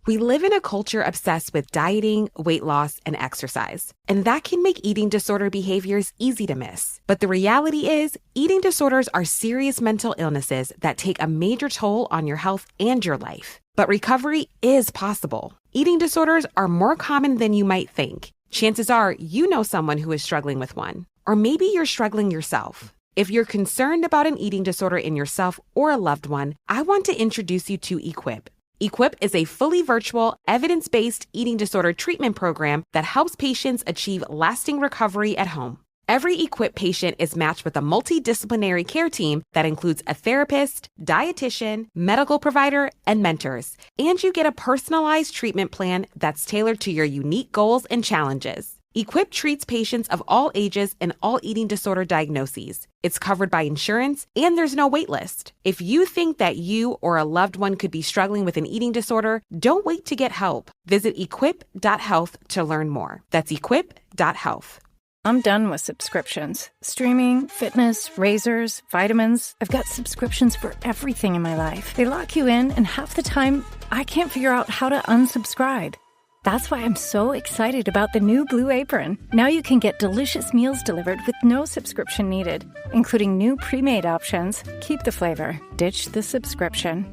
We live in a culture obsessed with dieting, weight loss, and exercise, and that can make eating disorder behaviors easy to miss. But the reality is, eating disorders are serious mental illnesses that take a major toll on your health and your life. But recovery is possible. Eating disorders are more common than you might think. Chances are you know someone who is struggling with one, or maybe you're struggling yourself. If you're concerned about an eating disorder in yourself or a loved one, I want to introduce you to Equip. Equip is a fully virtual, evidence-based eating disorder treatment program that helps patients achieve lasting recovery at home. Every Equip patient is matched with a multidisciplinary care team that includes a therapist, dietitian, medical provider, and mentors. And you get a personalized treatment plan that's tailored to your unique goals and challenges. Equip treats patients of all ages and all eating disorder diagnoses. It's covered by insurance, and there's no wait list. If you think that you or a loved one could be struggling with an eating disorder, don't wait to get help. Visit equip.health to learn more. That's equip.health. I'm done with subscriptions. Streaming, fitness, razors, vitamins. I've got subscriptions for everything in my life. They lock you in, and half the time, I can't figure out how to unsubscribe. That's why I'm so excited about the new Blue Apron. Now you can get delicious meals delivered with no subscription needed, including new pre-made options. Keep the flavor, ditch the subscription.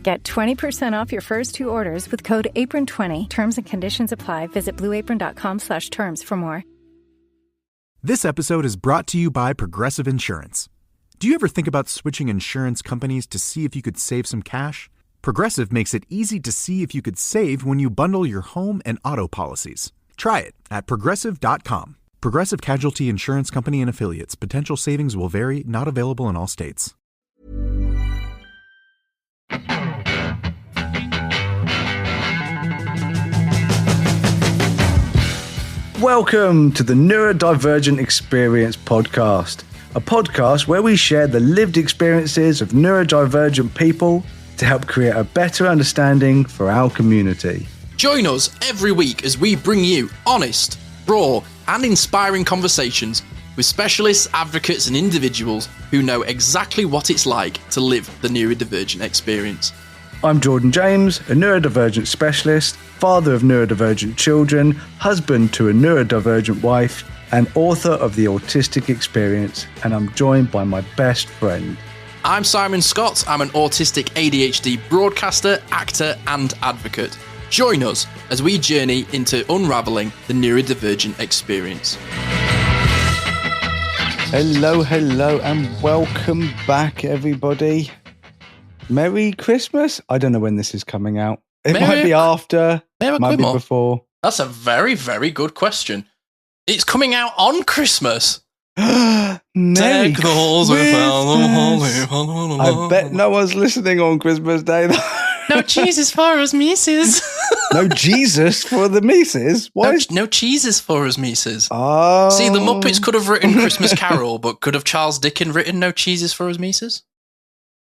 Get 20% off your first 2 orders with code APRON20. Terms and conditions apply. Visit blueapron.com/terms for more. This episode is brought to you by Progressive Insurance. Do you ever think about switching insurance companies to see if you could save some cash? Progressive makes it easy to see if you could save when you bundle your home and auto policies. Try it at Progressive.com. Progressive Casualty Insurance Company and Affiliates. Potential savings will vary, not available in all states. Welcome to the Neurodivergent Experience podcast, a podcast where we share the lived experiences of neurodivergent people to help create a better understanding for our community. Join us every week as we bring you honest, raw, and inspiring conversations with specialists, advocates, and individuals who know exactly what it's like to live the neurodivergent experience. I'm Jordan James, a neurodivergent specialist, father of neurodivergent children, husband to a neurodivergent wife, and author of The Autistic Experience, and I'm joined by my best friend. I'm Simon Scott. I'm an autistic ADHD broadcaster, actor, and advocate. Join us as we journey into unraveling the neurodivergent experience. Hello, and welcome back, everybody. Merry Christmas. I don't know when this is coming out. It might be after, might be before. That's a very, very good question. It's coming out on Christmas. Merry Christmas. I bet no one's listening on Christmas Day. No cheeses for us, Mises. No Jesus for the Mises? No cheeses for us, Mises. Oh. See, the Muppets could have written Christmas Carol, but could have Charles Dickens written No cheeses for us, Mises?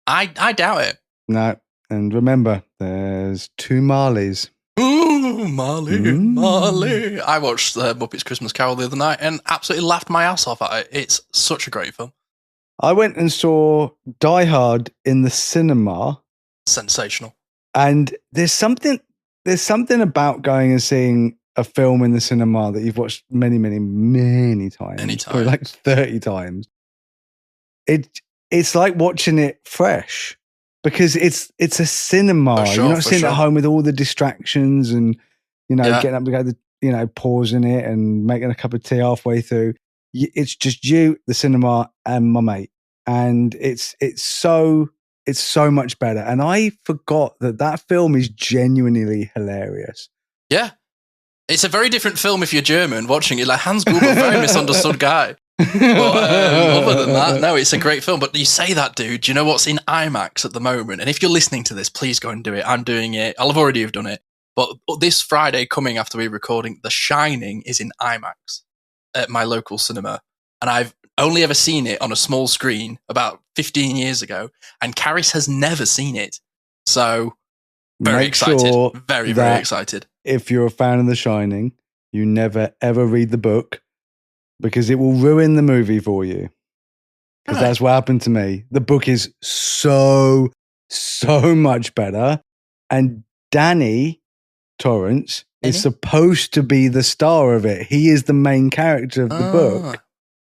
I doubt it. No, and remember, there's 2 Marleys. Ooh, Marley. I watched Muppets Christmas Carol the other night and absolutely laughed my ass off at it. It's such a great film. I went and saw Die Hard in the cinema. Sensational. And there's something about going and seeing a film in the cinema that you've watched many times. Probably like 30 times. It's like watching it fresh. Because it's a cinema. You're not sitting at home with all the distractions and, getting up to go, pausing it and making a cup of tea halfway through. It's just you, the cinema, and my mate. And it's so much better. And I forgot that film is genuinely hilarious. Yeah. It's a very different film if you're German watching it. Like Hans Gruber, very misunderstood guy. But other than that, no, it's a great film. But you say that, dude, do you know what's in IMAX at the moment? And if you're listening to this, please go and do it. I'm doing it. I'll already have done it. But this Friday coming after we're recording, The Shining is in IMAX at my local cinema. And I've only ever seen it on a small screen about 15 years ago. And Caris has never seen it. So very excited. Sure very excited. If you're a fan of The Shining, you never ever read the book. Because it will ruin the movie for you. Because that's what happened to me. The book is so much better. And Danny Torrance is supposed to be the star of it. He is the main character of the book.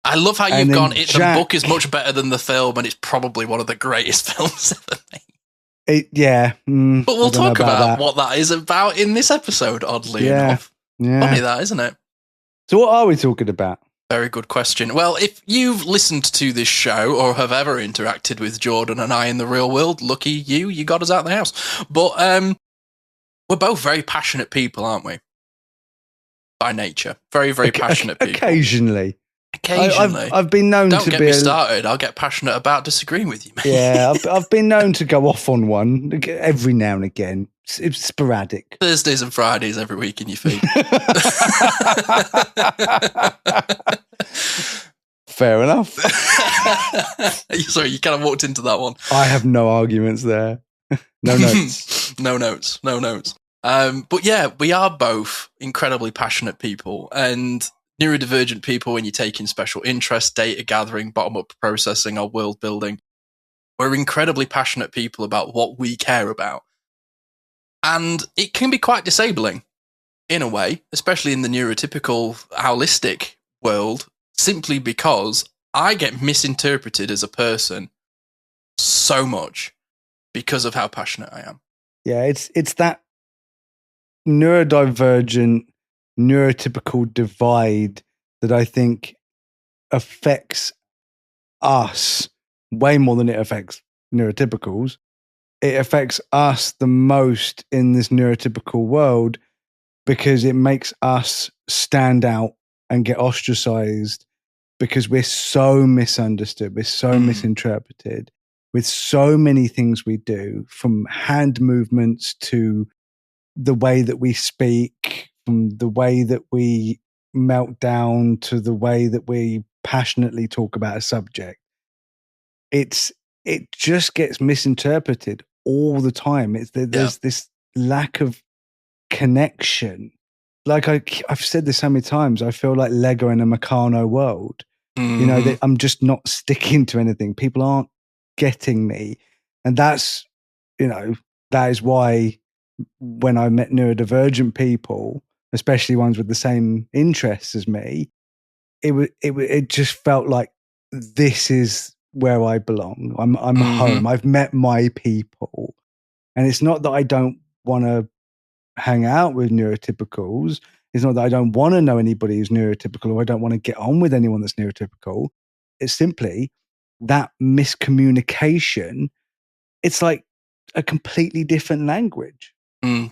I love how you've gone, the book is much better than the film, and it's probably one of the greatest films ever made. But we'll talk about what that is about in this episode, oddly enough. Yeah. Funny that, isn't it? So what are we talking about? Very good question. Well, if you've listened to this show or have ever interacted with Jordan and I in the real world, lucky you got us out of the house. But we're both very passionate people, aren't we? By nature. Very, very passionate people. Occasionally. I've been known Don't to get be me started. I'll get passionate about disagreeing with you, mate. Yeah, I've been known to go off on one every now and again. It's sporadic. Thursdays and Fridays every week in your feed. Fair enough. Sorry, you kind of walked into that one. I have no arguments there. No notes. No notes. But yeah, we are both incredibly passionate people, and neurodivergent people, when you're taking special interest, data gathering, bottom-up processing, or world building, we're incredibly passionate people about what we care about. And it can be quite disabling in a way, especially in the neurotypical, holistic world, simply because I get misinterpreted as a person so much because of how passionate I am. Yeah, it's that neurodivergent, neurotypical divide that I think affects us way more than it affects neurotypicals. It affects us the most in this neurotypical world because it makes us stand out and get ostracized because we're so misunderstood, we're so misinterpreted with so many things we do, from hand movements to the way that we speak, from the way that we melt down to the way that we passionately talk about a subject. It just gets misinterpreted all the time. There's this lack of connection. Like I've said this so many times, I feel like Lego in a Meccano world. Mm-hmm. You know, I'm just not sticking to anything. People aren't getting me. And that is why when I met neurodivergent people, especially ones with the same interests as me, it just felt like this is where I belong. I'm home. I've met my people. And it's not that I don't want to hang out with neurotypicals. It's not that I don't want to know anybody who's neurotypical or I don't want to get on with anyone that's neurotypical. It's simply that miscommunication. It's like a completely different language.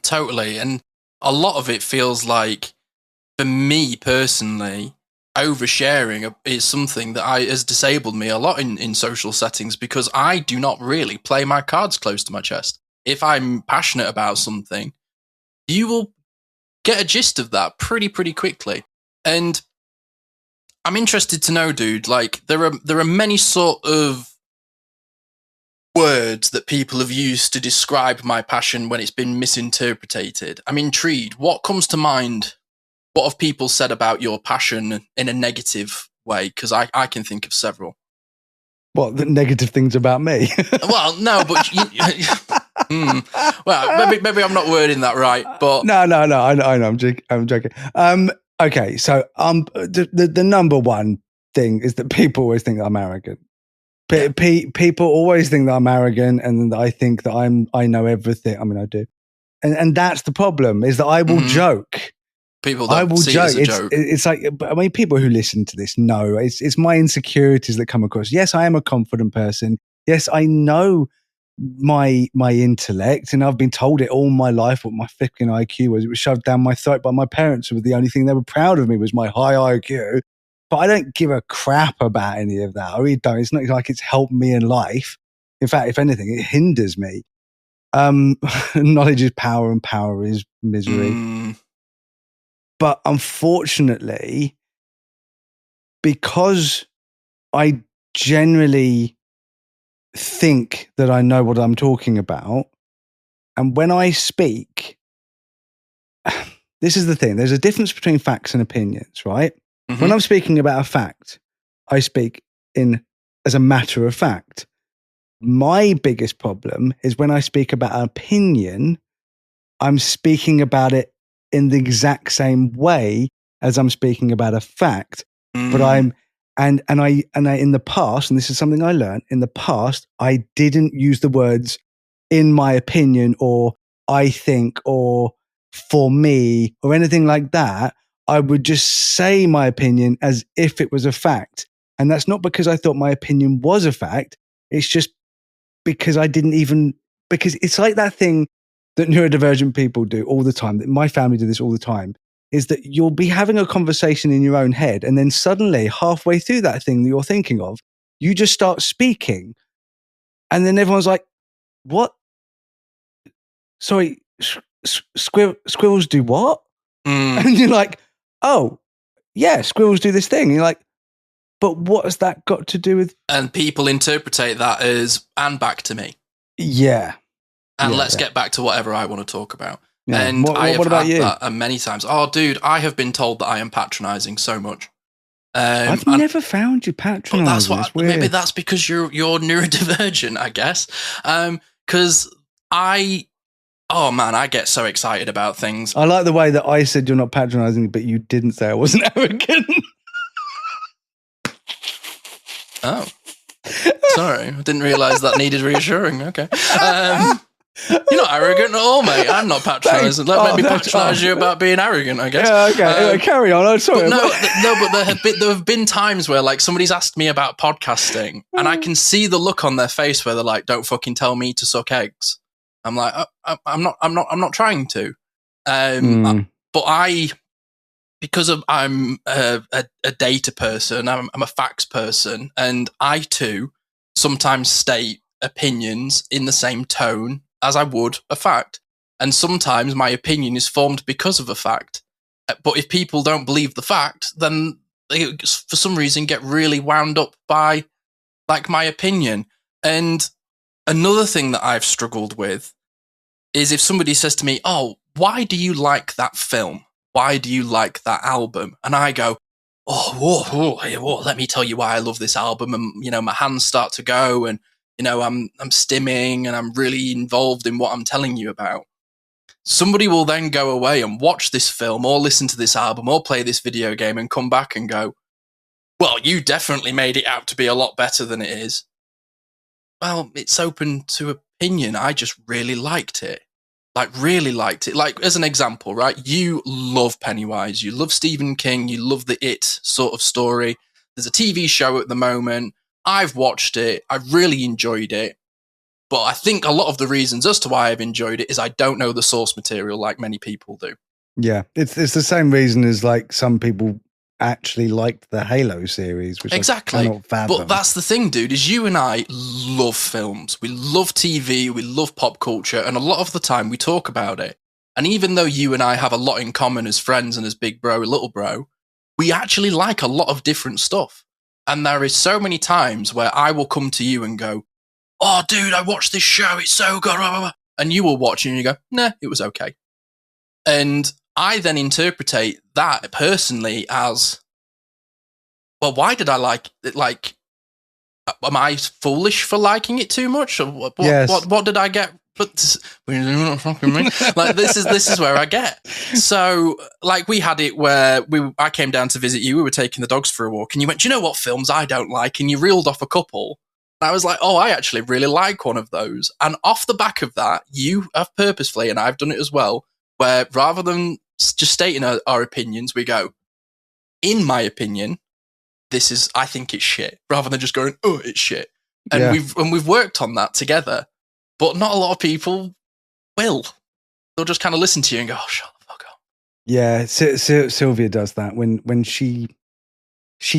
Totally. And a lot of it feels like, for me personally, oversharing is something that has disabled me a lot in social settings, because I do not really play my cards close to my chest. If I'm passionate about something, you will get a gist of that pretty quickly. And I'm interested to know, dude, like there are many sort of words that people have used to describe my passion when it's been misinterpreted. I'm intrigued. What comes to mind? What have people said about your passion in a negative way? Because I can think of several. What, the negative things about me? Well, no, but well, maybe I'm not wording that right. But no, I know, I'm joking. Okay, so the number one thing is that people always think that I'm arrogant. People always think that I'm arrogant, and that I think that I know everything. I mean, I do, and that's the problem. Is that I will joke. People don't see it as a joke. It's like, I mean, people who listen to this know it's my insecurities that come across. Yes, I am a confident person. Yes, I know my intellect, and I've been told it all my life what my freaking IQ was. It was shoved down my throat by my parents, who were the only thing they were proud of me was my high IQ. But I don't give a crap about any of that. I really don't. It's not like it's helped me in life. In fact, if anything, it hinders me. Knowledge is power, and power is misery. But unfortunately, because I generally think that I know what I'm talking about, and when I speak, this is the thing. There's a difference between facts and opinions, right? When I'm speaking about a fact, I speak as a matter of fact. My biggest problem is when I speak about an opinion, I'm speaking about it in the exact same way as I'm speaking about a fact. But I'm and I in the past, and this is something I learned in the past, I didn't use the words in my opinion or I think or for me or anything like that. I would just say my opinion as if it was a fact. And that's not because I thought my opinion was a fact. It's just because because it's like that thing that neurodivergent people do all the time, that my family do this all the time, is that you'll be having a conversation in your own head and then suddenly halfway through that thing that you're thinking of, you just start speaking. And then everyone's like, what? Sorry, squirrels do what? And you're like, oh, yeah, squirrels do this thing. And you're like, but what has that got to do with? And people interpretate that as, and back to me. Yeah. And let's get back to whatever I want to talk about. Yeah. And what I have about had you? that many times. Oh, dude, I have been told that I am patronizing so much. I've never found you patronizing. Maybe that's because you're neurodivergent, I guess. Because I get so excited about things. I like the way that I said you're not patronizing, but you didn't say I wasn't arrogant. Oh, sorry. I didn't realize that needed reassuring. Okay. You're not arrogant at all, mate. I'm not patronising. Let me patronise you about being arrogant, I guess. Yeah, okay. Anyway, carry on. I'm sorry. But there have been times where like somebody's asked me about podcasting, and I can see the look on their face where they're like, "Don't fucking tell me to suck eggs." I'm like, I'm not trying to. But because I'm a data person, I'm a facts person, and I too sometimes state opinions in the same tone as I would a fact. And sometimes my opinion is formed because of a fact. But if people don't believe the fact, then they, for some reason, get really wound up by like my opinion. And another thing that I've struggled with is if somebody says to me, "Oh, why do you like that film? Why do you like that album?" And I go, whoa, let me tell you why I love this album. And, my hands start to go and, I'm stimming and I'm really involved in what I'm telling you about. Somebody will then go away and watch this film or listen to this album or play this video game and come back and go, "Well, you definitely made it out to be a lot better than it is." Well, it's open to opinion. I just really liked it. Like, as an example, right? You love Pennywise. You love Stephen King. You love the It sort of story. There's a TV show at the moment. I've watched it. I really enjoyed it. But I think a lot of the reasons as to why I've enjoyed it is I don't know the source material like many people do. Yeah, it's the same reason as like some people actually liked the Halo series, which exactly. I cannot fathom. But that's the thing, dude, is you and I love films. We love TV. We love pop culture. And a lot of the time we talk about it. And even though you and I have a lot in common as friends and as big bro, little bro, we actually like a lot of different stuff. And there is so many times where I will come to you and go, "Oh, dude, I watched this show. It's so good." And you will watch it and you go, "Nah, it was okay." And I then interpret that personally as, well, why did I like it? Like, am I foolish for liking it too much? Or what did I get? But like, this is where I get. So, like, we had it where I came down to visit you. We were taking the dogs for a walk, and you went, "Do you know what films I don't like?" And you reeled off a couple. And I was like, "Oh, I actually really like one of those." And off the back of that, you have purposefully, and I've done it as well, where rather than just stating our opinions, we go, "In my opinion, I think it's shit," rather than just going, "Oh, it's shit." And we've worked on that together. But not a lot of people will. They'll just kind of listen to you and go, "Oh, shut the fuck up." Yeah, Sylvia does that when she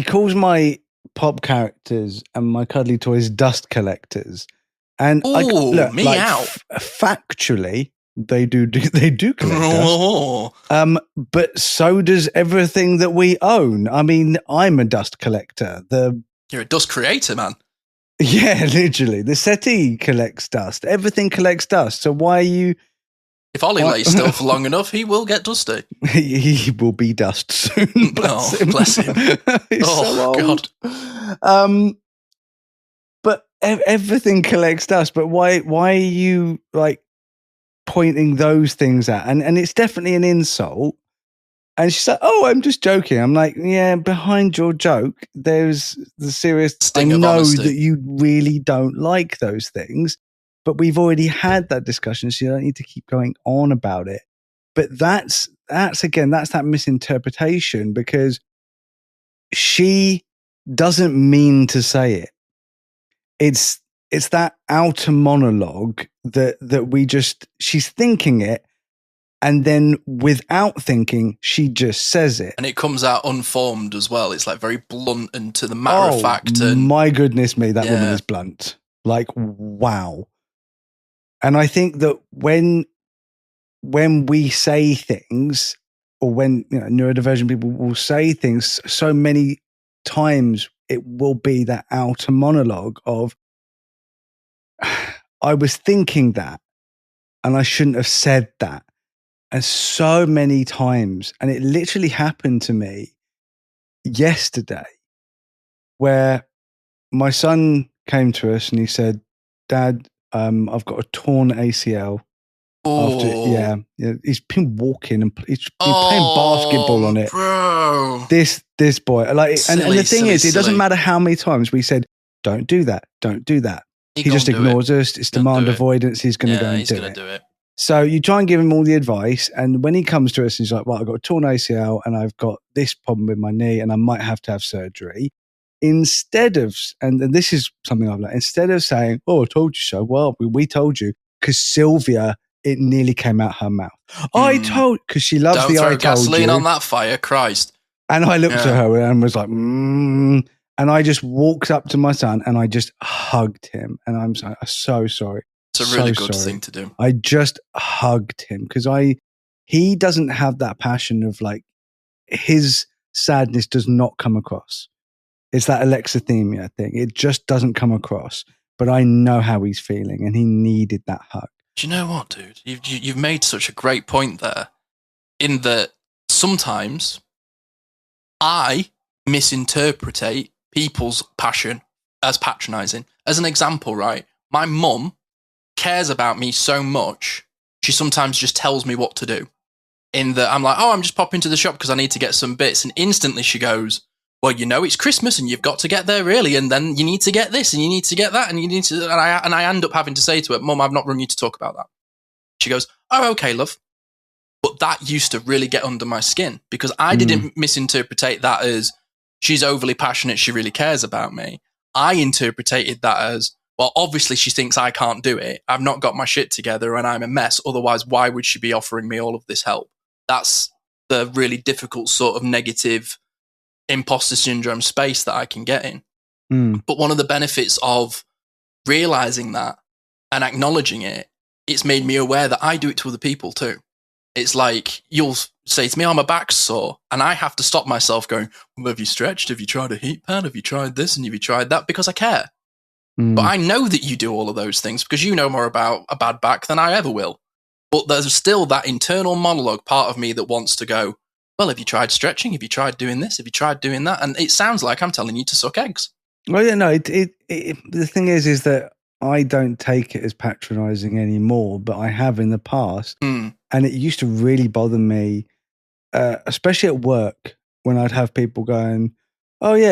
calls my pop characters and my cuddly toys dust collectors. And factually, they do collect dust. But so does everything that we own. I mean, I'm a dust collector. You're a dust creator, man. Yeah, literally. The settee collects dust. Everything collects dust. So why are you... If Ollie lays still for long enough, he will get dusty. He will be dust soon. Bless him. He's so old. God. But everything collects dust. But why are you like... pointing those things out. And it's definitely an insult. And she's like, oh, I'm just joking. I'm like, yeah, behind your joke, there's the serious sting I of know honesty. that you really don't like those things, but we've already had that discussion, so you don't need to keep going on about it. But that's that misinterpretation, because she doesn't mean to say it. It's that outer monologue that she's thinking it, and then without thinking, she just says it. And it comes out unformed as well. It's like very blunt and to the matter of fact. And my goodness me, that woman is blunt. Like, wow. And I think that when we say things, or when neurodivergent people will say things, so many times it will be that outer monologue of, I was thinking that, and I shouldn't have said that. And so many times, and it literally happened to me yesterday, where my son came to us and he said, Dad, I've got a torn ACL. Oh. He's been walking and he's been playing basketball on it. Bro. This boy, like, and the thing is, it doesn't matter how many times we said, don't do that, don't do that. He just ignores us. It's demand avoidance. He's going to go and do it. So you try and give him all the advice, and when he comes to us, he's like, well, I've got a torn ACL and I've got this problem with my knee and I might have to have surgery. Instead of, and this is something I've learned, instead of saying, oh, I told you so. Well, we told you, because Sylvia, it nearly came out her mouth. I told, because she loves the I told you. Don't throw gasoline on that fire, Christ. And I looked at her and was like, and I just walked up to my son and I just hugged him. And I'm so sorry. It's a really good thing to do. I just hugged him because he doesn't have that passion of, like, his sadness does not come across. It's that alexithymia thing. It just doesn't come across. But I know how he's feeling, and he needed that hug. Do you know what, dude? You've made such a great point there, in that sometimes I misinterpret people's passion as patronizing. As an example, right? My mum cares about me so much, she sometimes just tells me what to do. In that I'm like, oh, I'm just popping to the shop because I need to get some bits. And instantly she goes, well, it's Christmas and you've got to get there early, and then you need to get this and you need to get that and you need to, and I end up having to say to her, Mum, I've not rung you to talk about that. She goes, oh, okay, love. But that used to really get under my skin, because I didn't misinterpret that as she's overly passionate, she really cares about me. I interpreted that as, well, obviously she thinks I can't do it. I've not got my shit together and I'm a mess. Otherwise, why would she be offering me all of this help? That's the really difficult sort of negative imposter syndrome space that I can get in. But one of the benefits of realizing that and acknowledging it, it's made me aware that I do it to other people too. It's like, you'll say to me, oh, my back's sore, and I have to stop myself going, well, have you stretched? Have you tried a heat pad? Have you tried this? And have you tried that? Because I care. But I know that you do all of those things because you know more about a bad back than I ever will. But there's still that internal monologue part of me that wants to go, well, have you tried stretching? Have you tried doing this? Have you tried doing that? And it sounds like I'm telling you to suck eggs. Well, yeah, no, the thing is that I don't take it as patronizing anymore, but I have in the past. And it used to really bother me, especially at work, when I'd have people going, oh, yeah,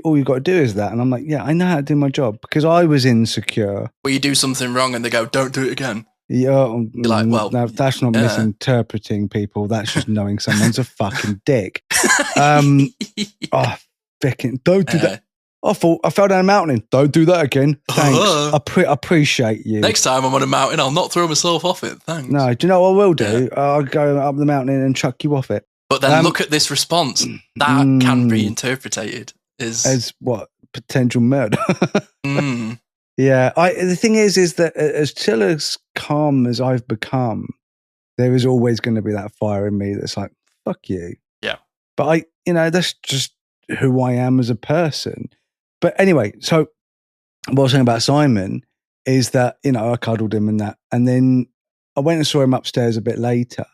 all you've got to do is that. And I'm like, yeah, I know how to do my job, because I was insecure. Well, you do something wrong and they go, don't do it again. Yeah, you're like, well, no, that's not misinterpreting people. That's just knowing someone's a fucking dick. Don't do that. I fell down a mountain. Don't do that again. Thanks. I appreciate you. Next time I'm on a mountain, I'll not throw myself off it. Thanks. No, do you know what I will do? I'll go up the mountain and chuck you off it. But then look at this response. That can be interpreted as what? Potential murder. Yeah. The thing is that as calm as I've become, there is always going to be that fire in me that's like, fuck you. Yeah. But that's just who I am as a person. But anyway, so what I was saying about Simon is that, I cuddled him and that. And then I went and saw him upstairs a bit later,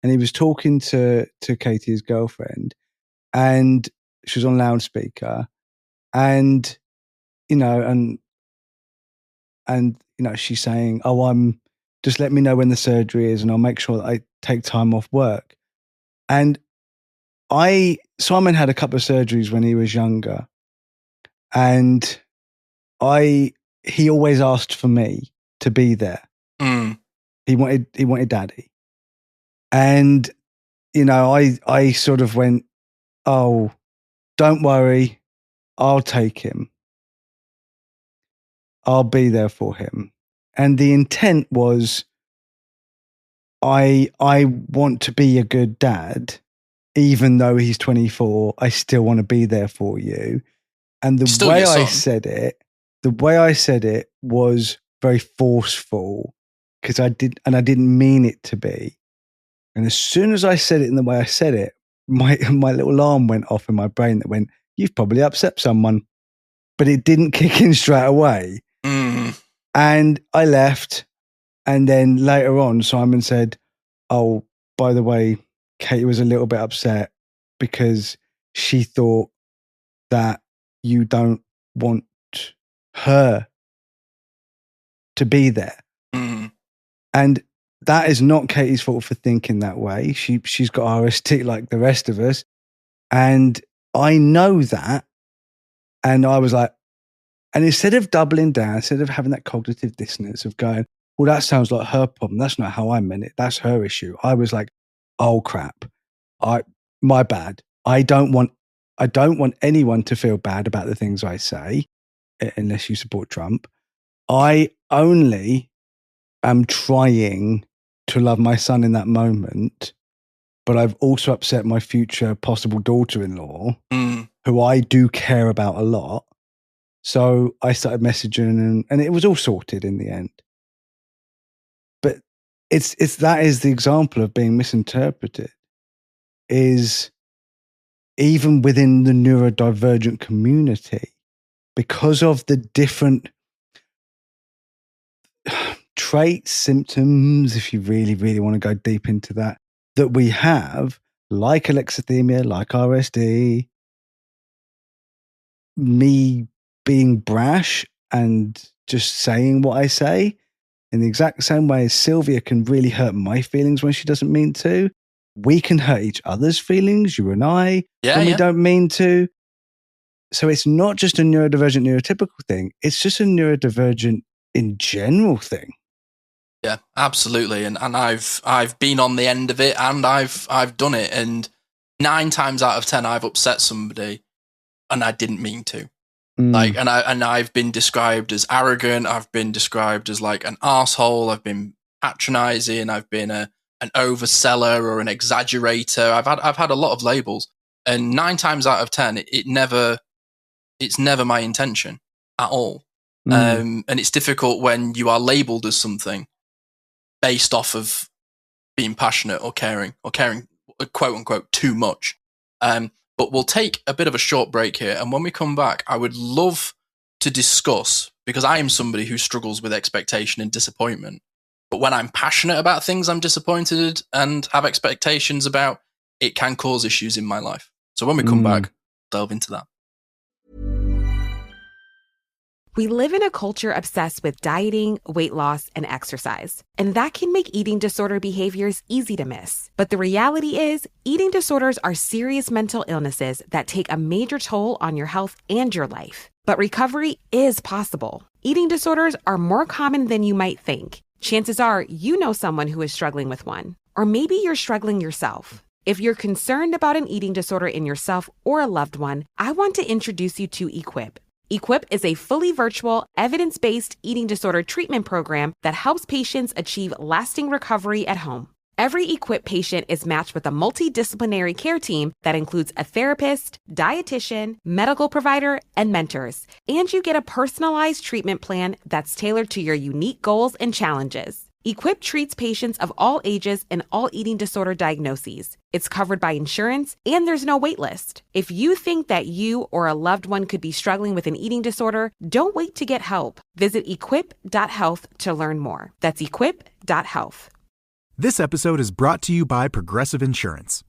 and he was talking to Katie, his girlfriend, and she was on loudspeaker, and, and she's saying, oh, I'm just let me know when the surgery is and I'll make sure that I take time off work. And Simon had a couple of surgeries when he was younger, and he always asked for me to be there. He wanted daddy. And, I sort of went, oh, don't worry, I'll take him. I'll be there for him. And the intent was, I want to be a good dad, even though he's 24, I still want to be there for you. And the way I said it was very forceful, because I didn't mean it to be. And as soon as I said it in the way I said it, my little alarm went off in my brain that went, you've probably upset someone. But it didn't kick in straight away. And I left. And then later on, Simon said, oh, by the way, Katie was a little bit upset because she thought that you don't want her to be there. And that is not Katie's fault for thinking that way. She's got RST like the rest of us. And I know that. And I was like, and instead of doubling down, instead of having that cognitive dissonance of going, well, that sounds like her problem. That's not how I meant it. That's her issue. I was like, oh crap. My bad. I don't want anyone to feel bad about the things I say, unless you support Trump. I only am trying to love my son in that moment, but I've also upset my future possible daughter-in-law, who I do care about a lot. So I started messaging and it was all sorted in the end. But that is the example of being misinterpreted, is even within the neurodivergent community, because of the different traits, symptoms, if you really, really want to go deep into that we have, like alexithymia, like RSD, me being brash and just saying what I say in the exact same way as Sylvia can really hurt my feelings when she doesn't mean to. We can hurt each other's feelings, you and I, when we don't mean to. So it's not just a neurodivergent, neurotypical thing. It's just a neurodivergent in general thing. Yeah, absolutely. And I've been on the end of it, and I've done it. And 9 times out of 10, I've upset somebody and I didn't mean to. Like, and I've been described as arrogant. I've been described as like an arsehole. I've been patronizing. I've been an overseller or an exaggerator. I've had a lot of labels, and 9 times out of 10, it's never my intention at all. And it's difficult when you are labeled as something based off of being passionate or caring quote unquote too much. But we'll take a bit of a short break here. And when we come back, I would love to discuss, because I am somebody who struggles with expectation and disappointment. But when I'm passionate about things I'm disappointed and have expectations about, it can cause issues in my life. So when we come back, delve into that. We live in a culture obsessed with dieting, weight loss, and exercise. And that can make eating disorder behaviors easy to miss. But the reality is, eating disorders are serious mental illnesses that take a major toll on your health and your life. But recovery is possible. Eating disorders are more common than you might think. Chances are you know someone who is struggling with one. Or maybe you're struggling yourself. If you're concerned about an eating disorder in yourself or a loved one, I want to introduce you to Equip. Equip is a fully virtual, evidence-based eating disorder treatment program that helps patients achieve lasting recovery at home. Every Equip patient is matched with a multidisciplinary care team that includes a therapist, dietitian, medical provider, and mentors. And you get a personalized treatment plan that's tailored to your unique goals and challenges. Equip treats patients of all ages and all eating disorder diagnoses. It's covered by insurance, and there's no wait list. If you think that you or a loved one could be struggling with an eating disorder, don't wait to get help. Visit equip.health to learn more. That's equip.health. This episode is brought to you by Progressive Insurance.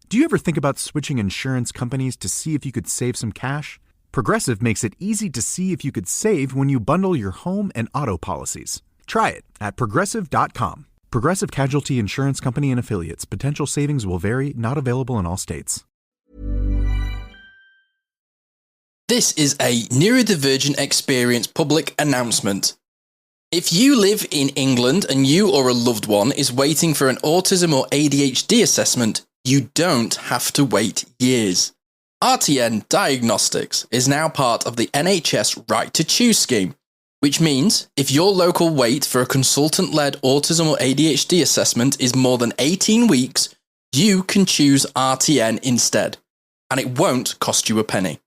Do you ever think about switching insurance companies to see if you could save some cash? Progressive makes it easy to see if you could save when you bundle your home and auto policies. Try it at Progressive.com. Progressive Casualty Insurance Company and Affiliates. Potential savings will vary. Not available in all states. This is a Neurodivergent Experience public announcement. If you live in England and you or a loved one is waiting for an autism or ADHD assessment, you don't have to wait years. RTN Diagnostics is now part of the NHS Right to Choose scheme, which means if your local wait for a consultant-led autism or ADHD assessment is more than 18 weeks, you can choose RTN instead, and it won't cost you a penny.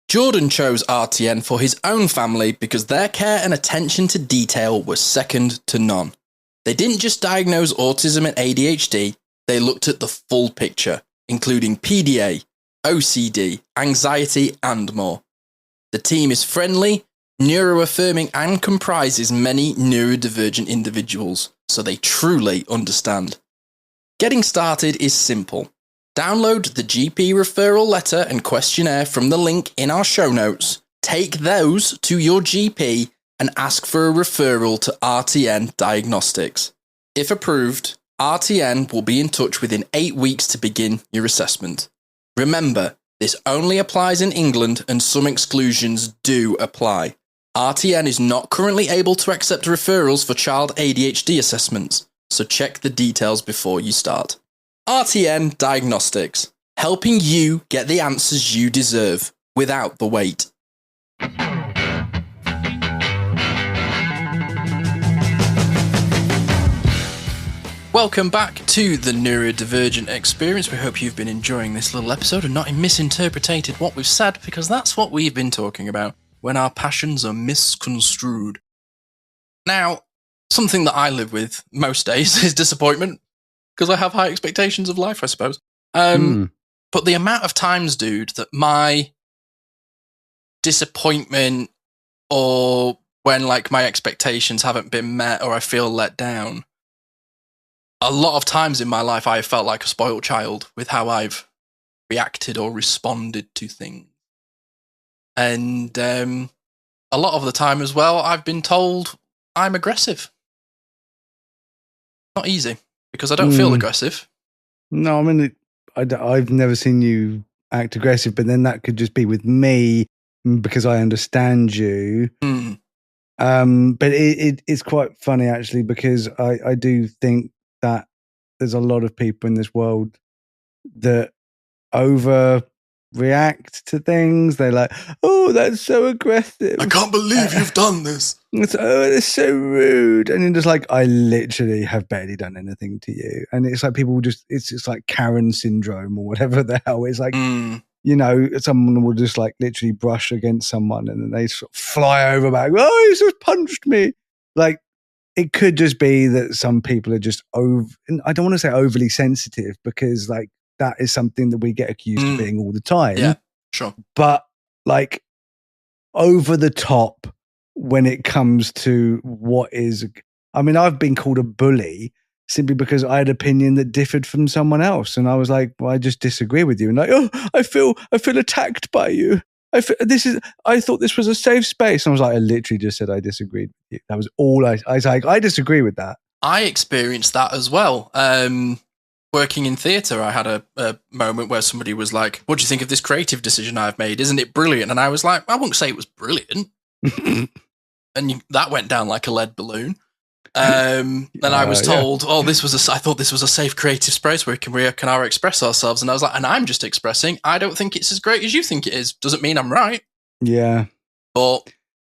Jordan chose RTN for his own family because their care and attention to detail was second to none. They didn't just diagnose autism and ADHD, they looked at the full picture, including PDA, OCD, anxiety, and more. The team is friendly, neuroaffirming, and comprises many neurodivergent individuals, so they truly understand. Getting started is simple. Download the GP referral letter and questionnaire from the link in our show notes, take those to your GP, and ask for a referral to RTN Diagnostics. If approved, RTN will be in touch within 8 weeks to begin your assessment. Remember, this only applies in England and some exclusions do apply. RTN is not currently able to accept referrals for child ADHD assessments, so check the details before you start. RTN Diagnostics, helping you get the answers you deserve without the wait. Welcome back to the Neurodivergent Experience. We hope you've been enjoying this little episode and not misinterpreted what we've said, because that's what we've been talking about when our passions are misconstrued. Now, something that I live with most days is disappointment, because I have high expectations of life, I suppose. But the amount of times, dude, that my disappointment, or when like my expectations haven't been met or I feel let down, a lot of times in my life I have felt like a spoiled child with how I've reacted or responded to things. And a lot of the time as well, I've been told I'm aggressive. Not easy, because I don't feel aggressive. No, I mean, I've never seen you act aggressive, but then that could just be with me because I understand you. But it's quite funny, actually, because I do think that there's a lot of people in this world that overreact to things. They're like, oh, that's so aggressive. I can't believe you've done this. It's so rude. And you're just like, I literally have barely done anything to you. And it's like people just, it's just like Karen syndrome or whatever the hell. It's like, you know, someone will just like literally brush against someone and then they sort of fly over back. Oh, he just punched me. Like, it could just be that some people are just I don't want to say overly sensitive, because like that is something that we get accused of being all the time. Yeah, sure. But like over the top when it comes to what is, I mean, I've been called a bully simply because I had an opinion that differed from someone else. And I was like, well, I just disagree with you. And like, oh, I feel attacked by you. I thought this was a safe space. And I was like, I literally just said I disagreed with you. That was all I was like, I disagree with that. I experienced that as well. Working in theatre, I had a moment where somebody was like, what do you think of this creative decision I've made? Isn't it brilliant? And I was like, I wouldn't say it was brilliant. And that went down like a lead balloon. And I was told, I thought this was a safe creative space where we can express ourselves. And I was like, and I'm just expressing, I don't think it's as great as you think it is. Doesn't mean I'm right. Yeah. But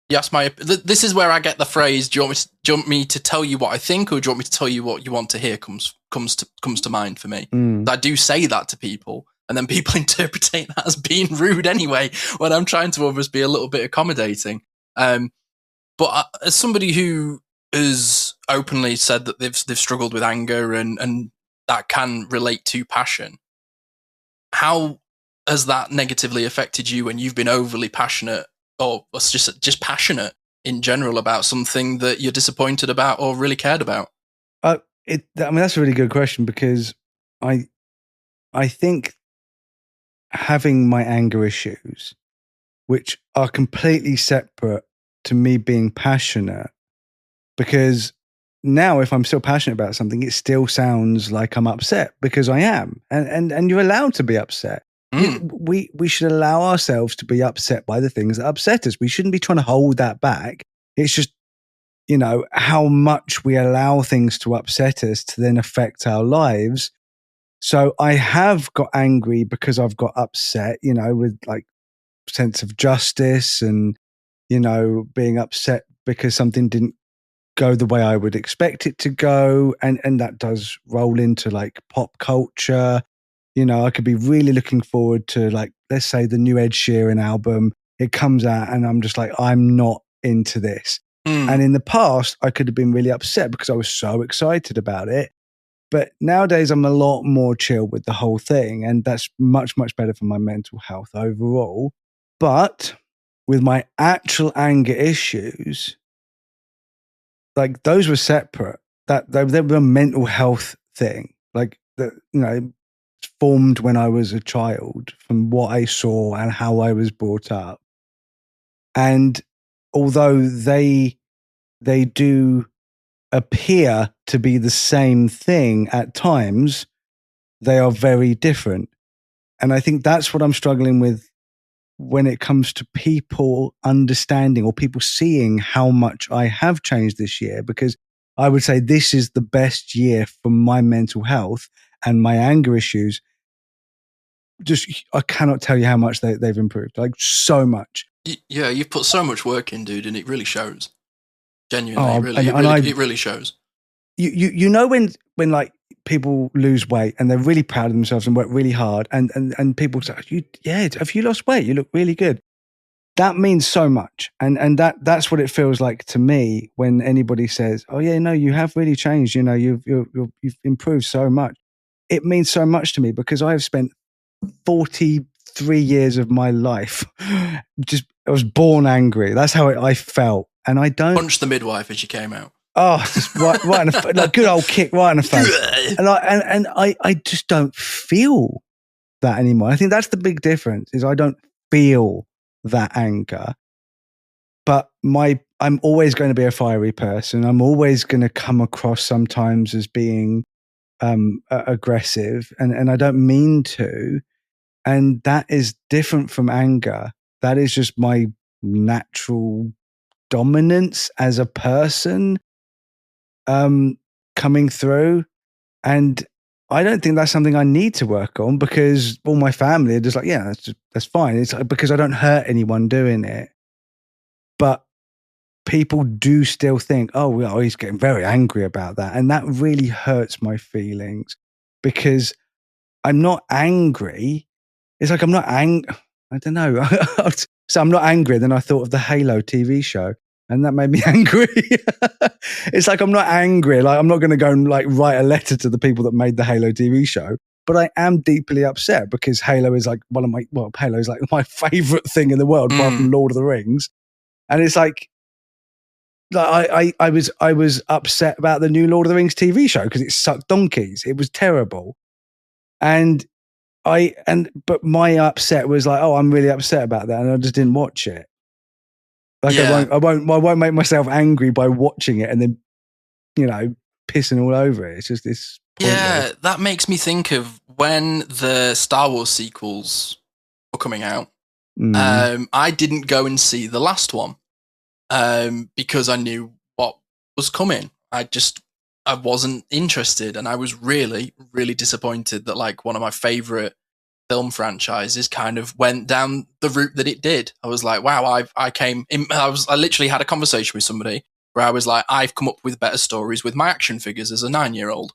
yes, this is where I get the phrase, do you want me to tell you what I think, or do you want me to tell you what you want to hear comes to mind for me. I do say that to people, and then people interpret that as being rude anyway, when I'm trying to almost be a little bit accommodating. But as somebody who has openly said that they've struggled with anger and that can relate to passion, how has that negatively affected you when you've been overly passionate, or just passionate in general about something that you're disappointed about or really cared about? I mean, that's a really good question, because I think having my anger issues, which are completely separate to me being passionate, because now if I'm still passionate about something, it still sounds like I'm upset because I am. And you're allowed to be upset. We should allow ourselves to be upset by the things that upset us. We shouldn't be trying to hold that back. It's just, how much we allow things to upset us to then affect our lives. So I have got angry because I've got upset, with like sense of justice and, being upset because something didn't go the way I would expect it to go. And that does roll into like pop culture. I could be really looking forward to, like, let's say the new Ed Sheeran album. It comes out and I'm just like, I'm not into this. And in the past, I could have been really upset because I was so excited about it. But nowadays, I'm a lot more chill with the whole thing. And that's much, much better for my mental health overall. But with my actual anger issues, like those were separate. That they were a mental health thing. Like, formed when I was a child from what I saw and how I was brought up. And although they do appear to be the same thing at times, they are very different. And I think that's what I'm struggling with when it comes to people understanding or people seeing how much I have changed this year, because I would say this is the best year for my mental health and my anger issues. Just, I cannot tell you how much they've improved, like so much. Yeah, you've put so much work in, dude, and it really shows. Genuinely, it really shows. You know when like people lose weight and they're really proud of themselves and work really hard, and people say, have you lost weight? You look really good. That means so much, and that's what it feels like to me when anybody says, "Oh yeah, no, you have really changed. You've improved so much." It means so much to me because I have spent 43 years of my life I was born angry. That's how I felt, and I don't punch the midwife as she came out. Oh, just right in the like good old kick right in the face, and I just don't feel that anymore. I think that's the big difference. Is I don't feel that anger, but I'm always going to be a fiery person. I'm always going to come across sometimes as being aggressive, and I don't mean to. And that is different from anger. That is just my natural dominance as a person coming through. And I don't think that's something I need to work on because all my family are just like, yeah, that's fine. It's because I don't hurt anyone doing it. But people do still think, oh, well, he's getting very angry about that. And that really hurts my feelings because I'm not angry. It's like I'm not angry. I don't know. So I'm not angry. Then I thought of the Halo TV show, and that made me angry. It's like I'm not angry. Like I'm not going to go and like write a letter to the people that made the Halo TV show, but I am deeply upset because Halo is like Halo is like my favorite thing in the world, apart from Lord of the Rings. And it's like I was upset about the new Lord of the Rings TV show because it sucked donkeys. It was terrible, but my upset was like, oh, I'm really upset about that, and I just didn't watch it. Like I won't make myself angry by watching it and then, pissing all over it. It's just this. Yeah, that makes me think of when the Star Wars sequels were coming out. I didn't go and see the last one because I knew what was coming. I wasn't interested, and I was really, really disappointed that like one of my favorite film franchises kind of went down the route that it did. I was like, wow, I literally had a conversation with somebody where I was like, I've come up with better stories with my action figures as a 9-year-old.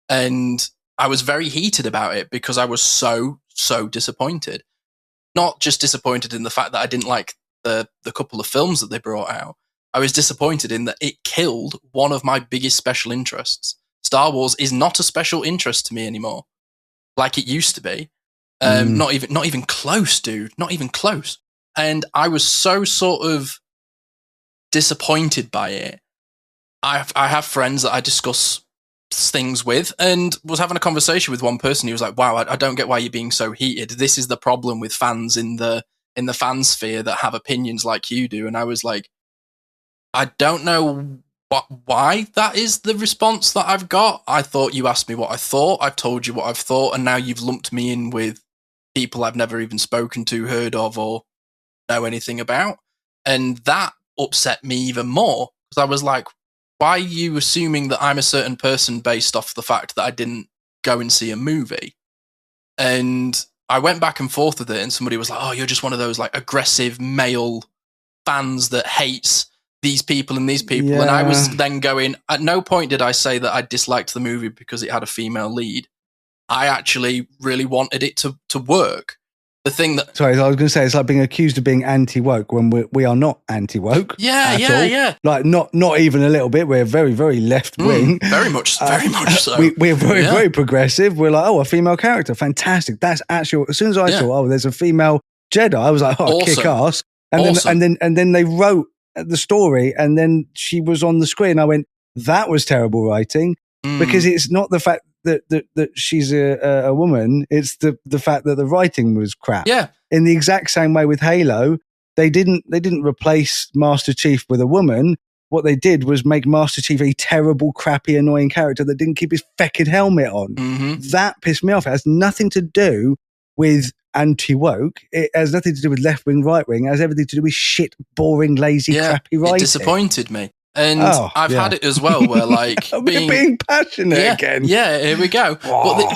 And I was very heated about it because I was so disappointed. Not just disappointed in the fact that I didn't like the couple of films that they brought out. I was disappointed in that it killed one of my biggest special interests. Star Wars is not a special interest to me anymore, like it used to be. Not even close, dude. Not even close. And I was so sort of disappointed by it. I have friends that I discuss things with, and was having a conversation with one person. He was like, "Wow, I don't get why you're being so heated. This is the problem with fans in the fan sphere that have opinions like you do." And I was like, I don't know why that is the response that I've got. I thought you asked me what I thought. I've told you what I've thought, and now you've lumped me in with people I've never even spoken to, heard of, or know anything about. And that upset me even more, because I was like, why are you assuming that I'm a certain person based off the fact that I didn't go and see a movie? And I went back and forth with it, and somebody was like, oh, you're just one of those like aggressive male fans that hates these people and these people. Yeah. And I was then going, at no point did I say that I disliked the movie because it had a female lead. I actually really wanted it to work. The thing that... Sorry, I was going to say, it's like being accused of being anti-woke when we are not anti-woke. Yeah. Like, not even a little bit. We're very, very left-wing. Very much so. We're very, very progressive. We're like, oh, a female character. Fantastic. That's actually... As soon as I saw, oh, there's a female Jedi, I was like, oh, awesome. Kick ass. And then they wrote the story, and then she was on the screen. I went, that was terrible writing, because it's not the fact that she's a woman, it's the fact that the writing was crap. Yeah. In the exact same way with Halo, they didn't replace Master Chief with a woman. What they did was make Master Chief a terrible, crappy, annoying character that didn't keep his feckin' helmet on. Mm-hmm. That pissed me off. It has nothing to do with anti-woke. It has nothing to do with left-wing, right-wing. It has everything to do with shit, boring, lazy, crappy writing. It disappointed me. And I've had it as well, where like being passionate again. Yeah, here we go. But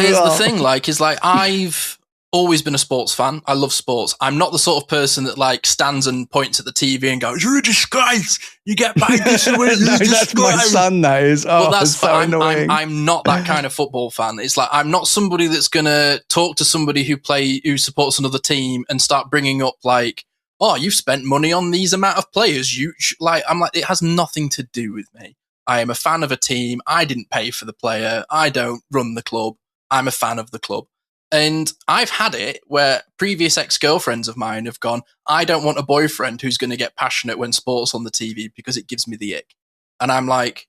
here's the thing, like, is like I've always been a sports fan. I love sports. I'm not the sort of person that like stands and points at the TV and goes, "You're a disgrace. You get back this way." No, that's my son. That is. Oh, that's so annoying. I'm not that kind of football fan. It's like I'm not somebody that's gonna talk to somebody who supports another team and start bringing up like, oh, you've spent money on these amount of players. I'm like, it has nothing to do with me. I am a fan of a team. I didn't pay for the player. I don't run the club. I'm a fan of the club. And I've had it where previous ex-girlfriends of mine have gone, I don't want a boyfriend who's going to get passionate when sport's on the TV because it gives me the ick. And I'm like,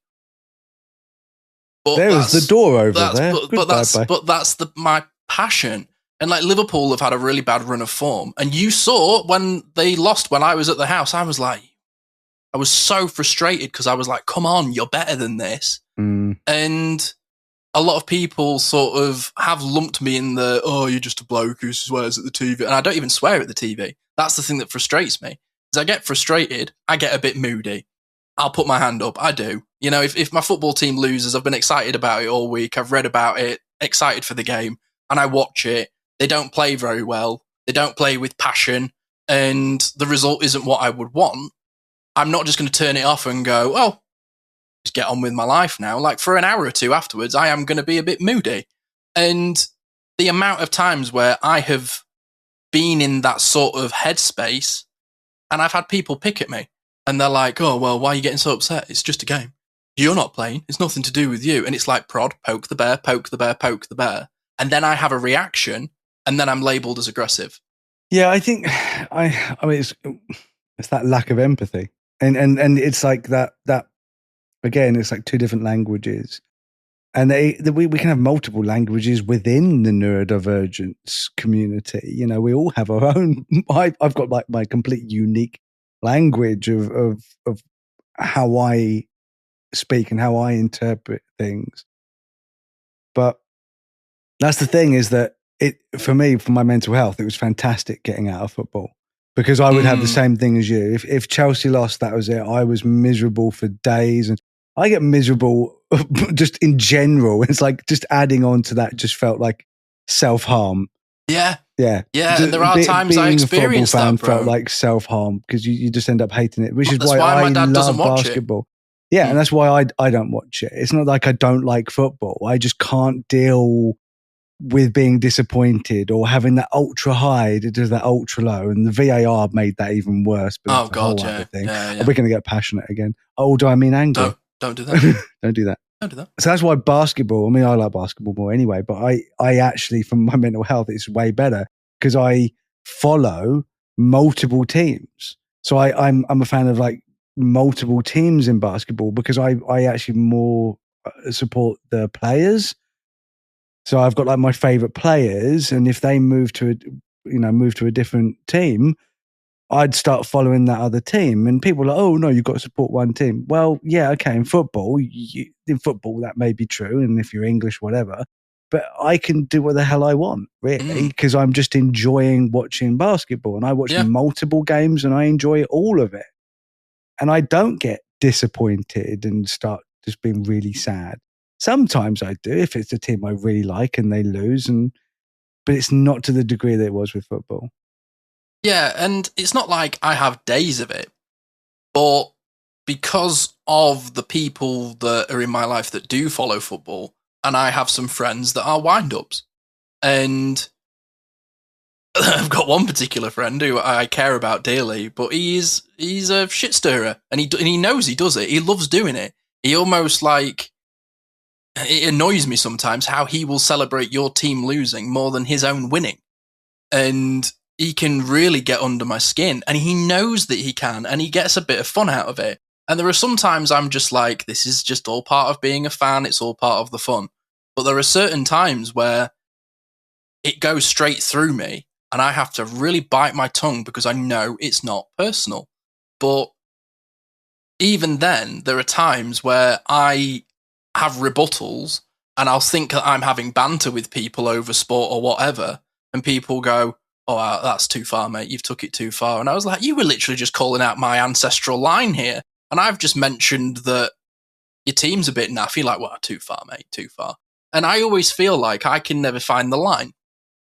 there's the door over there. But that's my passion. And like Liverpool have had a really bad run of form. And you saw when they lost when I was at the house, I was so frustrated because I was like, come on, you're better than this. And a lot of people sort of have lumped me in the, oh, you're just a bloke who swears at the TV. And I don't even swear at the TV. That's the thing that frustrates me. As I get frustrated, I get a bit moody. I'll put my hand up. I do. You know, if my football team loses, I've been excited about it all week. I've read about it, excited for the game, and I watch it. They don't play very well. They don't play with passion, and the result isn't what I would want. I'm not just going to turn it off and go, oh, just get on with my life now. Like for an hour or two afterwards, I am going to be a bit moody. And the amount of times where I have been in that sort of headspace, and I've had people pick at me, and they're like, oh, well, why are you getting so upset? It's just a game. You're not playing. It's nothing to do with you. And it's like prod, poke the bear, poke the bear, poke the bear. And then I have a reaction, and then I'm labelled as aggressive. Yeah, I think I mean it's that lack of empathy, and it's like that again. It's like two different languages, and we can have multiple languages within the neurodivergence community. You know, we all have our own. I've got like my complete unique language of how I speak and how I interpret things, but that's the thing is that for me, for my mental health, it was fantastic getting out of football because I would have the same thing as you. If Chelsea lost, that was it. I was miserable for days, and I get miserable just in general. It's like just adding on to that just felt like self-harm. Yeah. And there are times I experienced that, bro. Felt like self-harm because you just end up hating it, which is why I my dad doesn't love watch basketball. Yeah, and that's why I don't watch it. It's not like I don't like football. I just can't deal with being disappointed or having that ultra high to do that ultra low, and the VAR made that even worse. But oh god, yeah. We're going to get passionate again. Oh, do I mean angry? Don't do that. Don't do that. Don't do that. So that's why basketball. I mean, I like basketball more anyway, but I actually, from my mental health, it's way better because I follow multiple teams. So I'm a fan of like multiple teams in basketball because I actually more support the players. So I've got like my favorite players, and if they move to a different team, I'd start following that other team, and people are like, oh no, you've got to support one team. Well, yeah, okay, in football, that may be true, and if you're English, whatever, but I can do what the hell I want, really, because I'm just enjoying watching basketball, and I watch multiple games and I enjoy all of it. And I don't get disappointed and start just being really sad. Sometimes I do if it's a team I really like and they lose, but it's not to the degree that it was with football. Yeah, and it's not like I have days of it, but because of the people that are in my life that do follow football, and I have some friends that are wind-ups, and I've got one particular friend who I care about dearly, but he's a shit stirrer, and he knows he does it. He loves doing it. He almost it annoys me sometimes how he will celebrate your team losing more than his own winning, and he can really get under my skin, and he knows that he can, and he gets a bit of fun out of it. And there are some times I'm just like, this is just all part of being a fan. It's all part of the fun. But there are certain times where it goes straight through me, and I have to really bite my tongue because I know it's not personal. But even then, there are times where I have rebuttals, and I'll think that I'm having banter with people over sport or whatever, and people go, oh, that's too far, mate. You've took it too far. And I was like, you were literally just calling out my ancestral line here. And I've just mentioned that your team's a bit naffy. Like, well, too far, mate, too far. And I always feel like I can never find the line.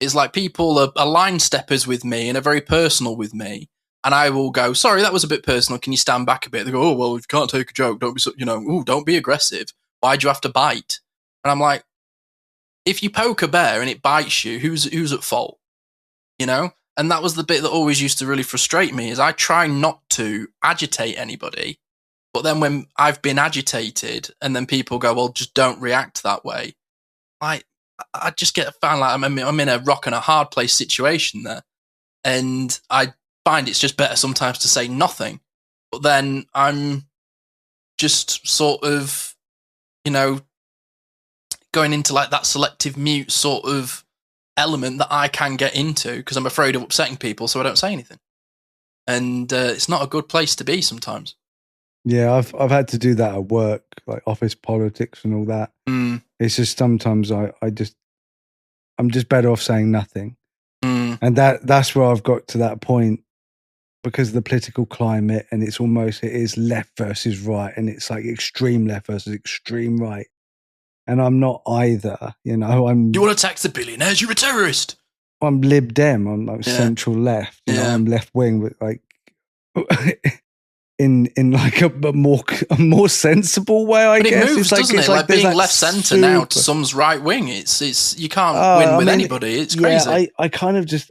It's like people are line steppers with me and are very personal with me. And I will go, sorry, that was a bit personal. Can you stand back a bit? They go, oh, well, if you can't take a joke, don't be, don't be aggressive. Why'd you have to bite? And I'm like, if you poke a bear and it bites you, who's at fault? And that was the bit that always used to really frustrate me, is I try not to agitate anybody, but then when I've been agitated and then people go, well, just don't react that way, I just found like I'm in a rock and a hard place situation there, and I find it's just better sometimes to say nothing, but then I'm just sort of going into like that selective mute sort of element that I can get into because I'm afraid of upsetting people, so I don't say anything. And it's not a good place to be sometimes. Yeah, I've had to do that at work, like office politics and all that. It's just sometimes I'm just better off saying nothing. And that's where I've got to that point because of the political climate, and it is left versus right, and it's like extreme left versus extreme right. And I'm not either, You want to tax the billionaires? You're a terrorist. I'm Lib Dem. I'm like central left. I'm left wing, but like in like a more sensible way. I guess it moves, doesn't it? Like being left centre now to some's right wing. It's you can't win with anybody. It's crazy. Yeah, I kind of just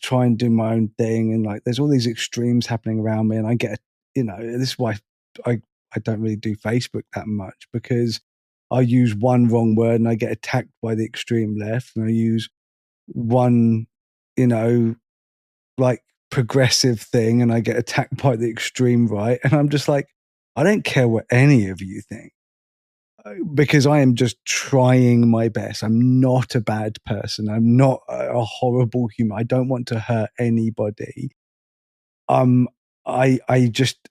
try and do my own thing, and like there's all these extremes happening around me, and I get this is why I don't really do Facebook that much, because I use one wrong word and I get attacked by the extreme left, and I use one, like progressive thing and I get attacked by the extreme right. And I'm just like, I don't care what any of you think, because I am just trying my best. I'm not a bad person. I'm not a horrible human. I don't want to hurt anybody. I'm just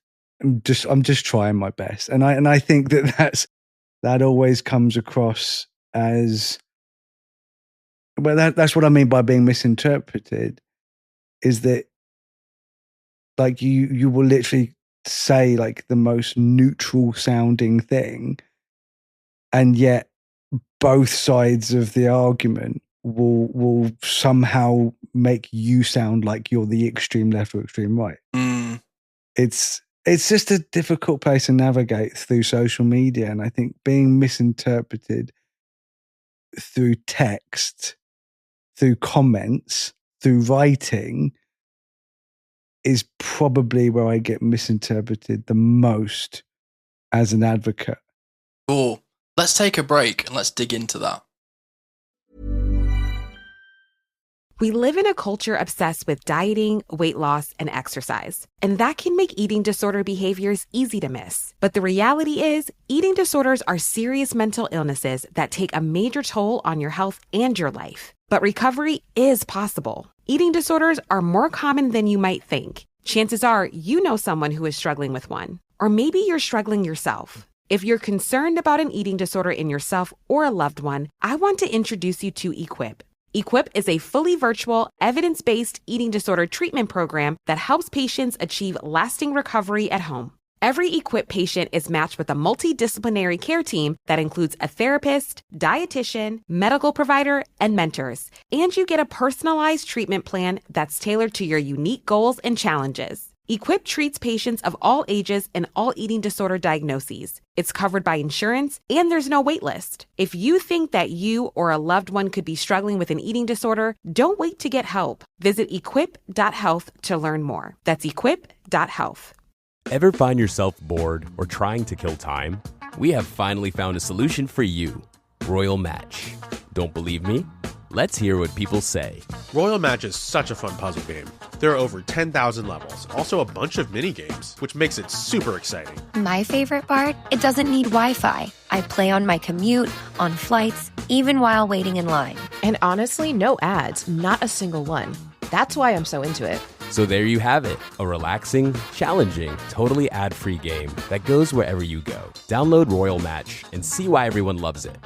trying my best. And I think that always comes across as, well, that's what I mean by being misinterpreted, is that like you will literally say like the most neutral sounding thing, and yet both sides of the argument will somehow make you sound like you're the extreme left or extreme right. It's just a difficult place to navigate through social media, and I think being misinterpreted through text, through comments, through writing is probably where I get misinterpreted the most as an advocate. Cool. Let's take a break and let's dig into that. We live in a culture obsessed with dieting, weight loss, and exercise. And that can make eating disorder behaviors easy to miss. But the reality is, eating disorders are serious mental illnesses that take a major toll on your health and your life. But recovery is possible. Eating disorders are more common than you might think. Chances are you know someone who is struggling with one, or maybe you're struggling yourself. If you're concerned about an eating disorder in yourself or a loved one, I want to introduce you to Equip. Equip is a fully virtual, evidence-based eating disorder treatment program that helps patients achieve lasting recovery at home. Every Equip patient is matched with a multidisciplinary care team that includes a therapist, dietitian, medical provider, and mentors. And you get a personalized treatment plan that's tailored to your unique goals and challenges. Equip treats patients of all ages and all eating disorder diagnoses. It's covered by insurance, and there's no wait list. If you think that you or a loved one could be struggling with an eating disorder, don't wait to get help. Visit equip.health to learn more. That's equip.health. Ever find yourself bored or trying to kill time? We have finally found a solution for you, Royal Match. Don't believe me? Let's hear what people say. Royal Match is such a fun puzzle game. There are over 10,000 levels, also a bunch of mini games, which makes it super exciting. My favorite part? It doesn't need Wi-Fi. I play on my commute, on flights, even while waiting in line. And honestly, no ads, not a single one. That's why I'm so into it. So there you have it, a relaxing, challenging, totally ad-free game that goes wherever you go. Download Royal Match and see why everyone loves it.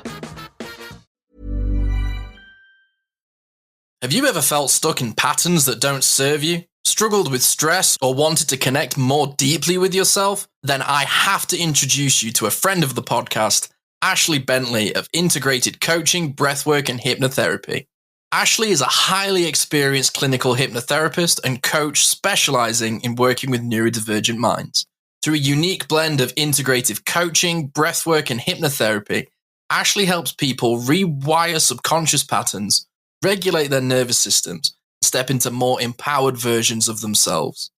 Have you ever felt stuck in patterns that don't serve you? Struggled with stress or wanted to connect more deeply with yourself? Then I have to introduce you to a friend of the podcast, Ashley Bentley of Integrated Coaching, Breathwork and Hypnotherapy. Ashley is a highly experienced clinical hypnotherapist and coach specializing in working with neurodivergent minds. Through a unique blend of integrative coaching, breathwork, and hypnotherapy, Ashley helps people rewire subconscious patterns, regulate their nervous systems, and step into more empowered versions of themselves.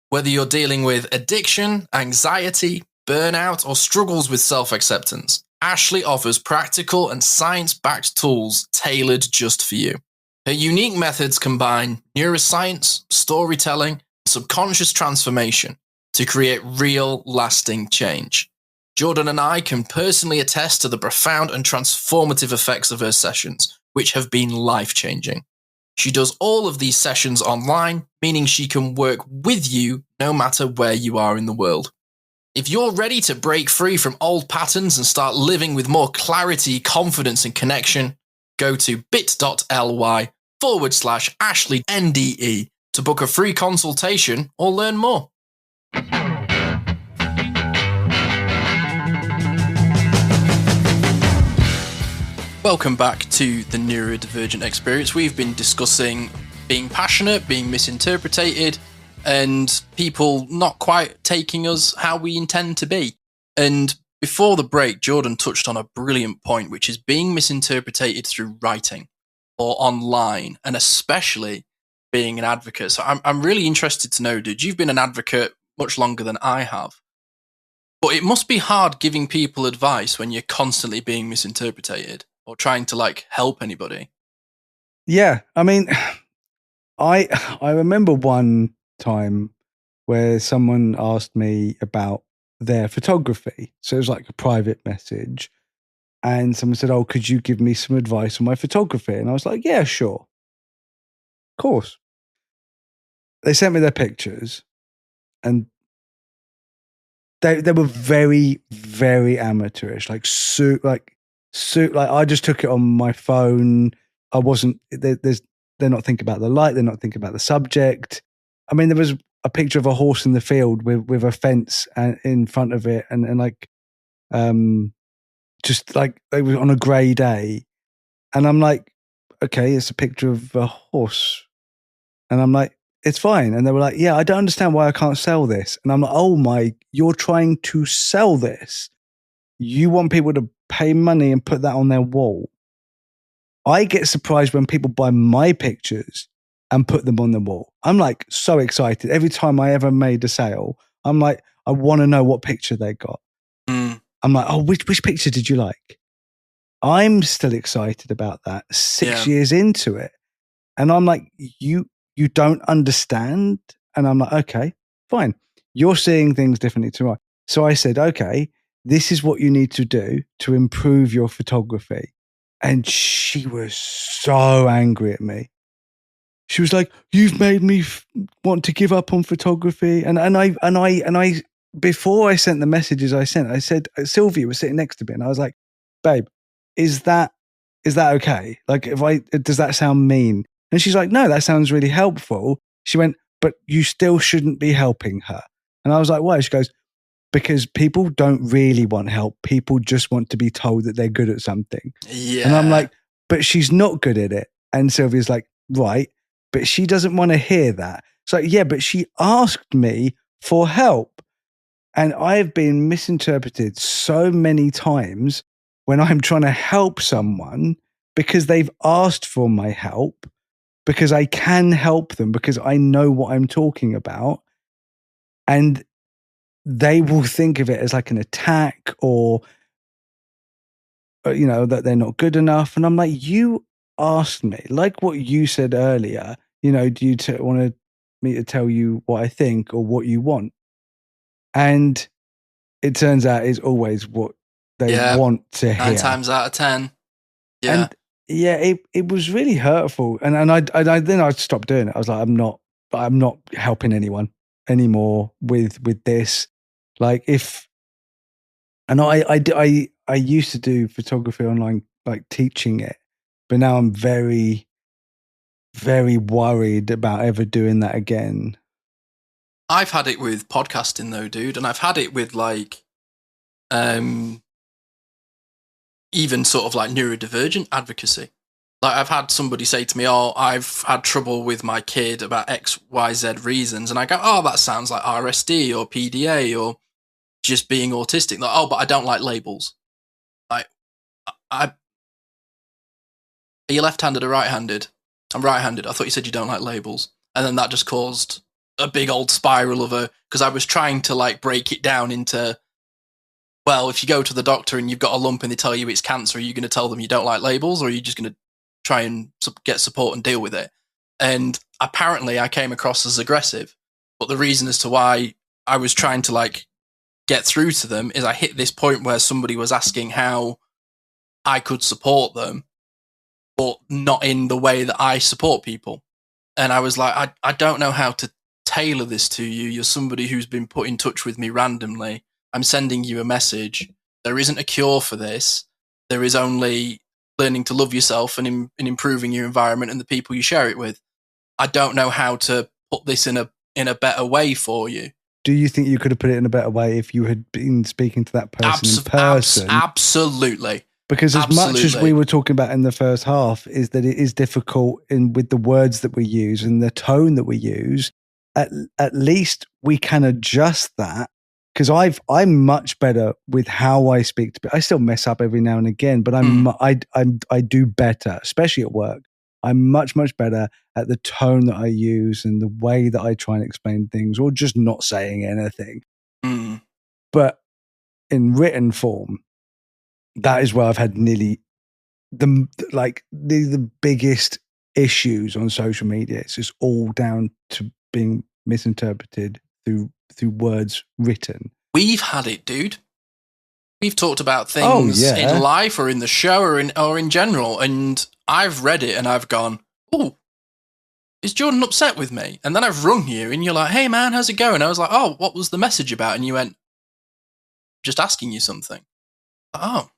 Whether you're dealing with addiction, anxiety, burnout, or struggles with self-acceptance, Ashley offers practical and science-backed tools tailored just for you. Her unique methods combine neuroscience, storytelling, and subconscious transformation to create real, lasting change. Jordan and I can personally attest to the profound and transformative effects of her sessions, which have been life-changing. She does all of these sessions online, meaning she can work with you no matter where you are in the world. If you're ready to break free from old patterns and start living with more clarity, confidence, and connection, go to bit.ly/AshleyNDE to book a free consultation or learn more. Welcome back to the Neurodivergent Experience. We've been discussing being passionate, being misinterpreted, and people not quite taking us how we intend to be. And before the break, Jordan touched on a brilliant point, which is being misinterpreted through writing or online, and especially being an advocate. So I'm really interested to know, dude, you've been an advocate much longer than I have, but it must be hard giving people advice when you're constantly being misinterpreted or trying to help anybody. Yeah, I mean, I remember one time where someone asked me about their photography. So it was like a private message. And someone said, "Oh, could you give me some advice on my photography?" And I was like, "Yeah, sure. Of course." They sent me their pictures and they were very, very amateurish, like I just took it on my phone. I wasn't, they're not thinking about the light. They're not thinking about the subject. I mean, there was a picture of a horse in the field with a fence in front of it. Just like they were on a grey day. And I'm like, okay, it's a picture of a horse. And I'm like, it's fine. And they were like, yeah, I don't understand why I can't sell this. And I'm like, oh you're trying to sell this. You want people to pay money and put that on their wall. I get surprised when people buy my pictures and put them on the wall. I'm like so excited. Every time I ever made a sale, I'm like, I want to know what picture they got. I'm like, oh, which picture did you like? I'm still excited about that 6 years into it. And I'm like, you don't understand? And I'm like, okay, fine. You're seeing things differently to me. So I said, okay, this is what you need to do to improve your photography. And she was so angry at me. she was like, "You've made me want to give up on photography." And I before I sent the messages I said, Sylvia was sitting next to me, and I was like, "Babe, is that okay? Like, does that sound mean?" And she's like, "No, that sounds really helpful." She went, "But you still shouldn't be helping her." And I was like, "Why?" She goes, "Because people don't really want help. People just want to be told that they're good at something." Yeah. And I'm like, "But she's not good at it." And Sylvia's like, "Right, but she doesn't want to hear that." It's like, "Yeah, but she asked me for help." And I have been misinterpreted so many times when I'm trying to help someone because they've asked for my help, because I can help them, because I know what I'm talking about. And they will think of it as like an attack or, that they're not good enough. And I'm like, you asked me, like what you said earlier, do you want me to tell you what I think or what you want? And it turns out it's always what they want to hear. 9 times out of 10. Yeah. And yeah, it was really hurtful. And then I stopped doing it. I was like, I'm not helping anyone anymore with this. Like I used to do photography online, like teaching it, but now I'm very, very worried about ever doing that again. I've had it with podcasting though, dude, and I've had it with like, even sort of like neurodivergent advocacy. Like I've had somebody say to me, "Oh, I've had trouble with my kid about X, Y, Z reasons," and I go, "Oh, that sounds like RSD or PDA or just being autistic." Like, "Oh, but I don't like labels." Like, are you left-handed or right-handed? I'm right-handed. I thought you said you don't like labels, and then that just caused a big old spiral of because I was trying to like break it down into, well, if you go to the doctor and you've got a lump and they tell you it's cancer, are you going to tell them you don't like labels, or are you just going to try and get support and deal with it? And apparently I came across as aggressive, but the reason as to why I was trying to like get through to them is I hit this point where somebody was asking how I could support them, but not in the way that I support people. And I was like, I don't know how to tailor this to you. You're somebody who's been put in touch with me randomly. I'm sending you a message. There isn't a cure for this. There is only learning to love yourself and improving your environment and the people you share it with. I don't know how to put this in a better way for you. Do you think you could have put it in a better way if you had been speaking to that person in person? Absolutely. Because as much as we were talking about in the first half, is that it is difficult with the words that we use and the tone that we use. At least we can adjust that. Because I'm much better with how I speak to people. I still mess up every now and again, but I do better, especially at work. I'm much, much better at the tone that I use and the way that I try and explain things, or just not saying anything. Mm. But in written form, that is where I've had nearly the biggest issues on social media. It's just all down to being misinterpreted through words written. We've had it, dude. We've talked about things in life or in the show or in general, and I've read it and I've gone, "Oh, is Jordan upset with me?" And then I've rung you and you're like, "Hey man, how's it going?" I was like, "Oh, what was the message about?" And you went, "Just asking you something." Oh,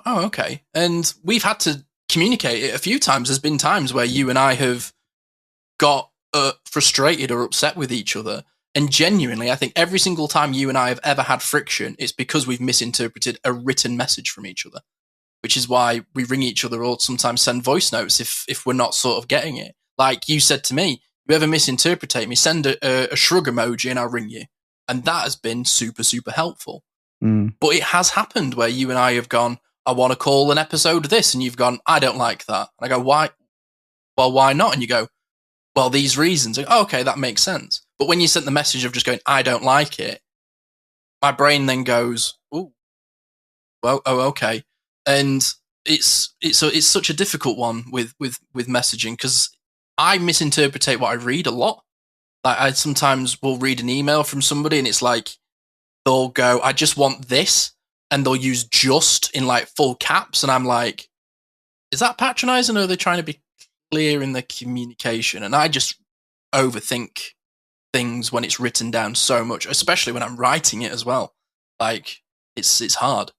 okay. And we've had to communicate it a few times. There's been times where you and I have got frustrated or upset with each other. And genuinely, I think every single time you and I have ever had friction, it's because we've misinterpreted a written message from each other, which is why we ring each other or sometimes send voice notes if we're not sort of getting it. Like you said to me, you ever misinterpret me, send a shrug emoji and I'll ring you. And that has been super, super helpful. Mm. But it has happened where you and I have gone, "I want to call an episode this," and you've gone, "I don't like that." And I go, "Why?" "Well, why not?" And you go, "Well, these reasons." I go, "Oh, okay, that makes sense." But when you sent the message of just going, "I don't like it," my brain then goes, "Oh, well, okay." And it's such a difficult one with messaging, because I misinterpret what I read a lot. Like I sometimes will read an email from somebody and it's like they'll go, "I just want this," and they'll use "just" in like full caps, and I'm like, is that patronizing, or are they trying to be clear in the communication. And I just overthink things when it's written down so much, especially when I'm writing it as well. Like, it's hard.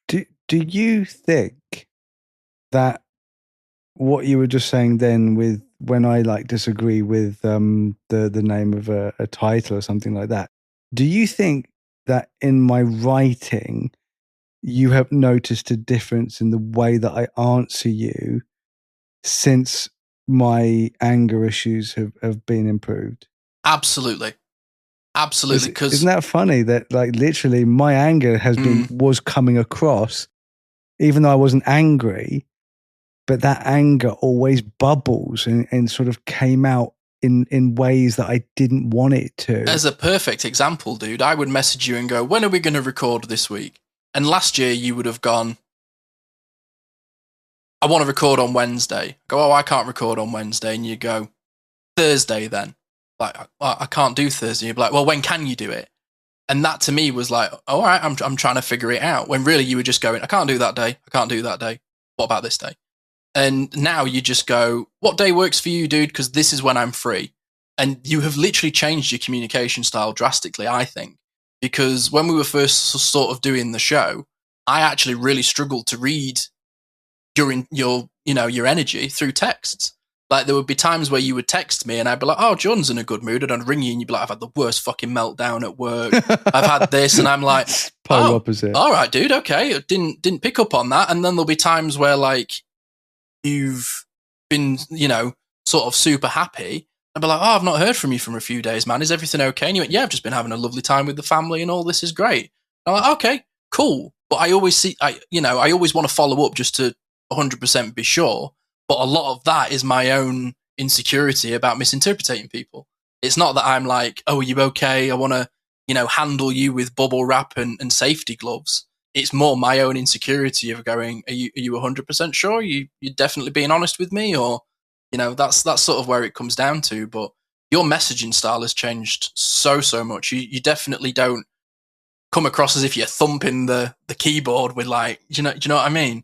Do you think that what you were just saying then, with when I like disagree with the name of a title or something like that, do you think that in my writing you have noticed a difference in the way that I answer you since my anger issues have been improved? Absolutely. Because isn't that funny that like literally my anger was coming across even though I wasn't angry, but that anger always bubbles and sort of came out in ways that I didn't want it to. As a perfect example, dude, I would message you and go, when are we going to record this week? And last year you would have gone, I want to record on Wednesday. I go, oh, I can't record on Wednesday. And you go, Thursday then. Like, I can't do Thursday. You'd be like, well, when can you do it? And that to me was like, all right, I'm trying to figure it out. When really you were just going, I can't do that day. I can't do that day. What about this day? And now you just go, what day works for you, dude? Because this is when I'm free. And you have literally changed your communication style drastically, I think. Because when we were first sort of doing the show, I actually really struggled to read your energy through texts. Like, there would be times where you would text me and I'd be like, oh, John's in a good mood. And I'd ring you and you'd be like, I've had the worst fucking meltdown at work. I've had this. And I'm like, polar opposite. All right, dude. Okay. Didn't pick up on that. And then there'll be times where like you've been, sort of super happy. I'd be like, oh, I've not heard from you for a few days, man. Is everything okay? And you went, yeah, I've just been having a lovely time with the family and all this is great. And I'm like, okay, cool. But I always I always want to follow up just to 100% be sure. But a lot of that is my own insecurity about misinterpreting people. It's not that I'm like, oh, are you okay? I want to, handle you with bubble wrap and safety gloves. It's more my own insecurity of going, are you 100% sure? You're definitely being honest with me? Or, that's sort of where it comes down to. But your messaging style has changed so much. You definitely don't come across as if you're thumping the keyboard with like, do you know what I mean?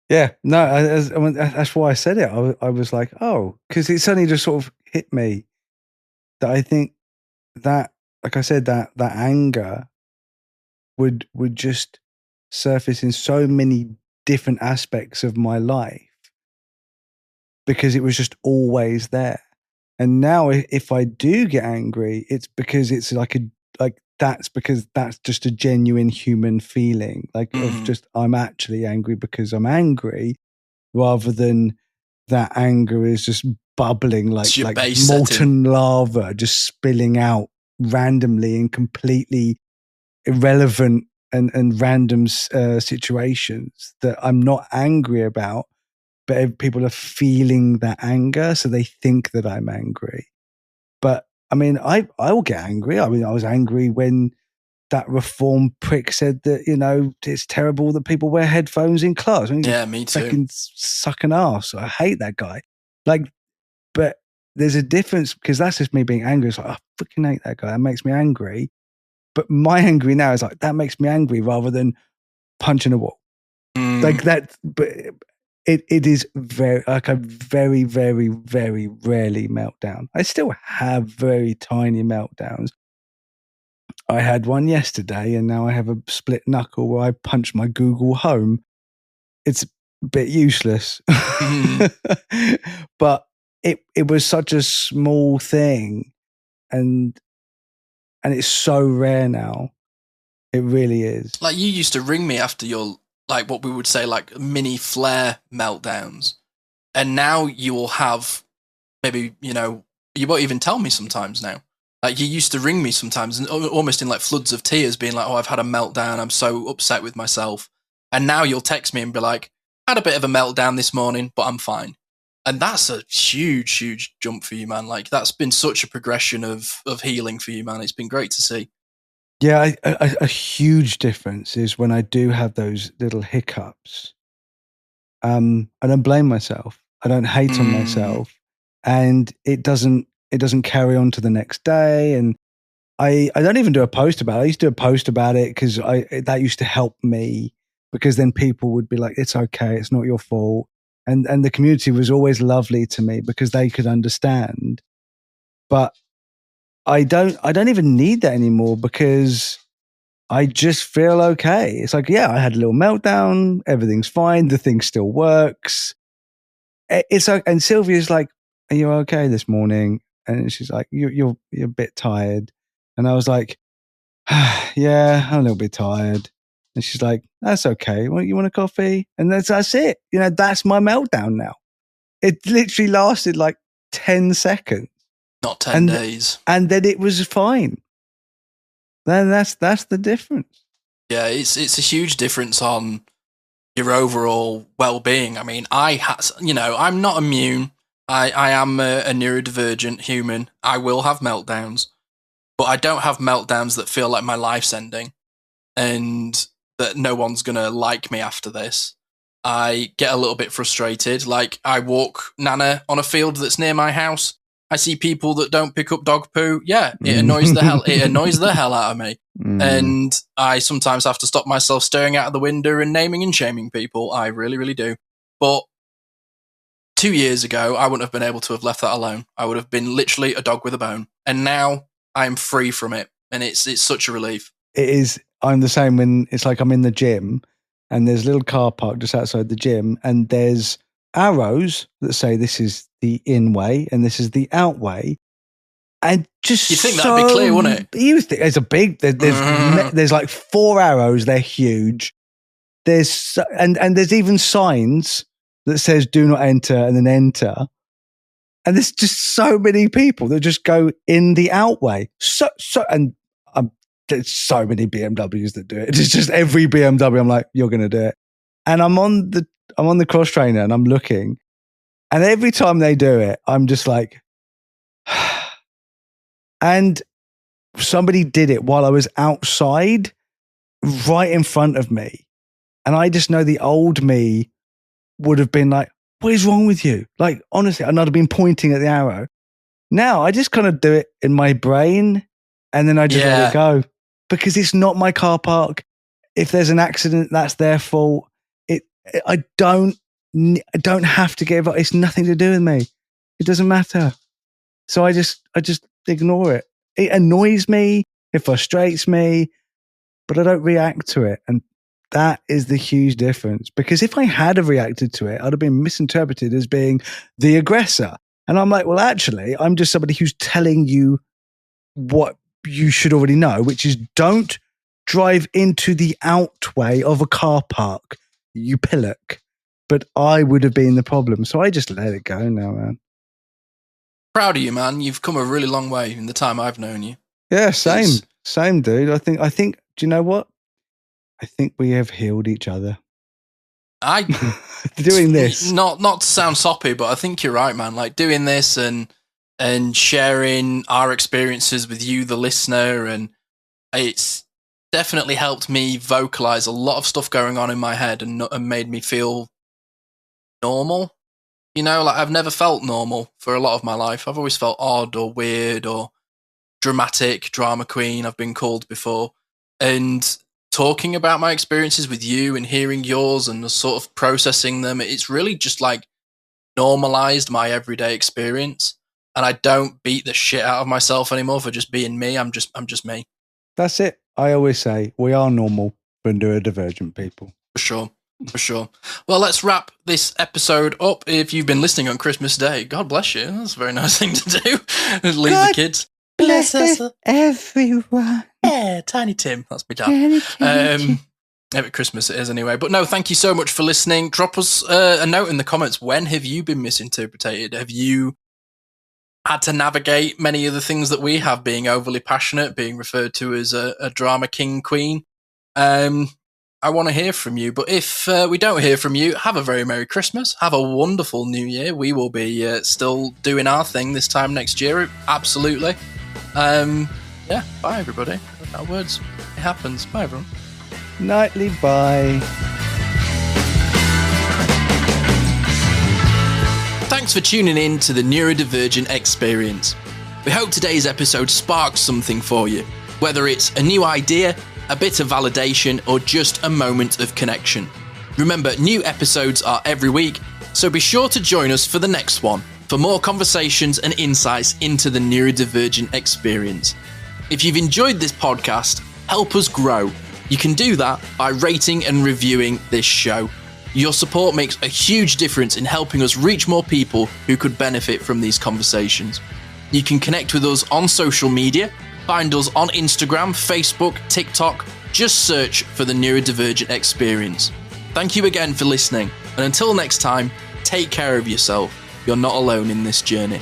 Yeah, no, that's why I said it. I was like, oh, because it suddenly just sort of hit me that I think that, like I said, that anger would just surface in so many different aspects of my life because it was just always there. And now if I do get angry, it's because it's that's because that's just a genuine human feeling, of just, I'm actually angry because I'm angry, rather than that anger is just bubbling like molten lava, just spilling out randomly in completely irrelevant and random situations that I'm not angry about, but people are feeling that anger, so they think that I'm angry. But I mean, I will get angry. I mean, I was angry when that reform prick said that, it's terrible that people wear headphones in class. I mean, yeah, me too. Fucking suck an ass. I hate that guy. But there's a difference, because that's just me being angry. It's like, I fucking hate that guy. That makes me angry. But my angry now is like, that makes me angry, rather than punching a wall. Like that. But it is very, like, I very, very, very rarely meltdown. I still have very tiny meltdowns. I had one yesterday, and now I have a split knuckle where I punch my Google Home. It's a bit useless, but it was such a small thing, and it's so rare now. It really is. Like, you used to ring me after your, like, what we would say, like, mini flare meltdowns. And now you will have maybe, you won't even tell me sometimes now. Like, you used to ring me sometimes and almost in like floods of tears, being like, oh, I've had a meltdown. I'm so upset with myself. And now you'll text me and be like, I had a bit of a meltdown this morning, but I'm fine. And that's a huge, huge jump for you, man. Like, that's been such a progression of healing for you, man. It's been great to see. Yeah, a huge difference is when I do have those little hiccups. I don't blame myself. I don't hate on myself, and it doesn't carry on to the next day. And I don't even do a post about it. I used to do a post about it because that used to help me, because then people would be like, it's okay, it's not your fault. And the community was always lovely to me because they could understand. But I don't even need that anymore because I just feel okay. It's like, yeah, I had a little meltdown. Everything's fine. The thing still works. It's like, and Sylvia's like, are you okay this morning? And she's like, you're a bit tired. And I was like, yeah, I'm a little bit tired. And she's like, that's okay. You want a coffee? And that's it. That's my meltdown now. It literally lasted like 10 seconds. Not 10 days. And then it was fine. Then that's the difference. Yeah, it's a huge difference on your overall well-being. I mean, I'm not immune. I am a neurodivergent human. I will have meltdowns, but I don't have meltdowns that feel like my life's ending and that no one's going to like me after this. I get a little bit frustrated. Like, I walk Nana on a field that's near my house. I see people that don't pick up dog poo. Yeah, it annoys the hell out of me. And I sometimes have to stop myself staring out of the window and naming and shaming people. I really, really do. But 2 years ago, I wouldn't have been able to have left that alone. I would have been literally a dog with a bone. And now I'm free from it. And it's such a relief. It is. I'm the same when it's like I'm in the gym and there's a little car park just outside the gym and there's arrows that say this is the in way and this is the out way. And just you think that'd be clear, wouldn't it? You think there's a big there's like 4 arrows, they're huge. There's and there's even signs that says do not enter and then enter. And there's just so many people that just go in the out way. There's so many BMWs that do it. It's just every BMW. I'm like, you're going to do it. And I'm on the cross trainer and I'm looking. And every time they do it, I'm just like, and somebody did it while I was outside right in front of me. And I just know the old me would have been like, what is wrong with you? Like, honestly, I'd not have been pointing at the arrow. Now I just kind of do it in my brain and then I just let it go. Because it's not my car park. If there's an accident, that's their fault. I don't have to get involved. It's nothing to do with me. It doesn't matter. So I just ignore it. It annoys me. It frustrates me, but I don't react to it. And that is the huge difference. Because if I had have reacted to it, I'd have been misinterpreted as being the aggressor. And I'm like, well, actually, I'm just somebody who's telling you what you should already know, which is don't drive into the outway of a car park, you pillock. But I would have been the problem. So I just let it go now, man. Proud of you, man. You've come a really long way in the time I've known you. Yeah, same, dude. I think, do you know what? I think we have healed each other. Doing this. Not to sound soppy, but I think you're right, man. Like doing this and sharing our experiences with you, the listener, and it's definitely helped me vocalize a lot of stuff going on in my head and made me feel normal. Like I've never felt normal for a lot of my life. I've always felt odd or weird or dramatic, drama queen, I've been called before. And talking about my experiences with you and hearing yours and sort of processing them, it's really just like normalized my everyday experience. And I don't beat the shit out of myself anymore for just being me. I'm just me. That's it. I always say we are normal but neurodivergent people. For sure. Well, let's wrap this episode up. If you've been listening on Christmas Day, God bless you. That's a very nice thing to do. Leave God the kids. Bless us, everyone. Yeah, Tiny Tim. That's my dad. Every Christmas it is anyway. But no, thank you so much for listening. Drop us a note in the comments. When have you been misinterpreted? Have you had to navigate many of the things that we have, being overly passionate, being referred to as a drama king queen? I want to hear from you. But if we don't hear from you, have a very Merry Christmas. Have a wonderful New Year. We will be still doing our thing this time next year. Absolutely. Yeah, bye everybody. Without words, it happens. Bye everyone. Nightly bye. Thanks for tuning in to the Neurodivergent Experience. We hope today's episode sparked something for you, whether it's a new idea, a bit of validation, or just a moment of connection. Remember, new episodes are every week, So be sure to join us for the next one for more conversations and insights into the neurodivergent experience. If you've enjoyed this podcast, help us grow. You can do that by rating and reviewing this show. Your support makes a huge difference in helping us reach more people who could benefit from these conversations. You can connect with us on social media. Find us on Instagram, Facebook, TikTok. Just search for the Neurodivergent Experience. Thank you again for listening. And until next time, take care of yourself. You're not alone in this journey.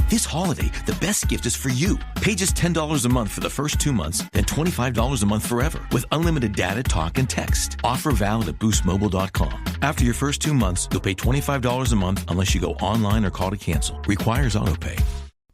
This holiday, the best gift is for you. Pay just $10 a month for the first 2 months, then $25 a month forever with unlimited data, talk, and text. Offer valid at boostmobile.com. After your first 2 months, you'll pay $25 a month unless you go online or call to cancel. Requires autopay.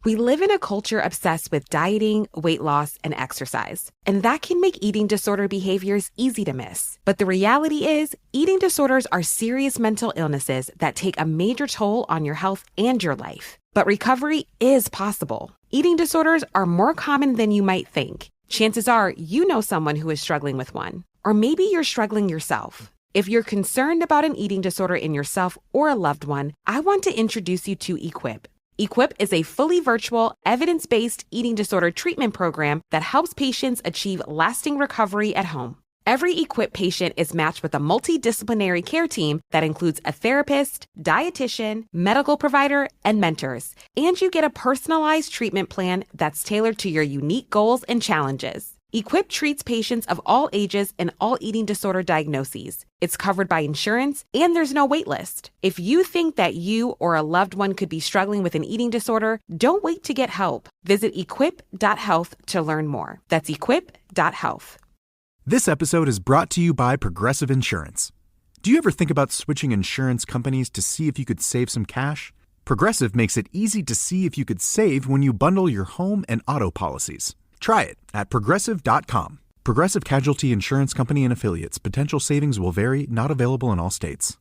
We live in a culture obsessed with dieting, weight loss, and exercise. And that can make eating disorder behaviors easy to miss. But the reality is, eating disorders are serious mental illnesses that take a major toll on your health and your life. But recovery is possible. Eating disorders are more common than you might think. Chances are you know someone who is struggling with one. Or maybe you're struggling yourself. If you're concerned about an eating disorder in yourself or a loved one, I want to introduce you to Equip. Equip is a fully virtual, evidence-based eating disorder treatment program that helps patients achieve lasting recovery at home. Every Equip patient is matched with a multidisciplinary care team that includes a therapist, dietitian, medical provider, and mentors. And you get a personalized treatment plan that's tailored to your unique goals and challenges. Equip treats patients of all ages and all eating disorder diagnoses. It's covered by insurance, and there's no wait list. If you think that you or a loved one could be struggling with an eating disorder, don't wait to get help. Visit equip.health to learn more. That's equip.health. This episode is brought to you by Progressive Insurance. Do you ever think about switching insurance companies to see if you could save some cash? Progressive makes it easy to see if you could save when you bundle your home and auto policies. Try it at Progressive.com. Progressive Casualty Insurance Company and Affiliates. Potential savings will vary, not available in all states.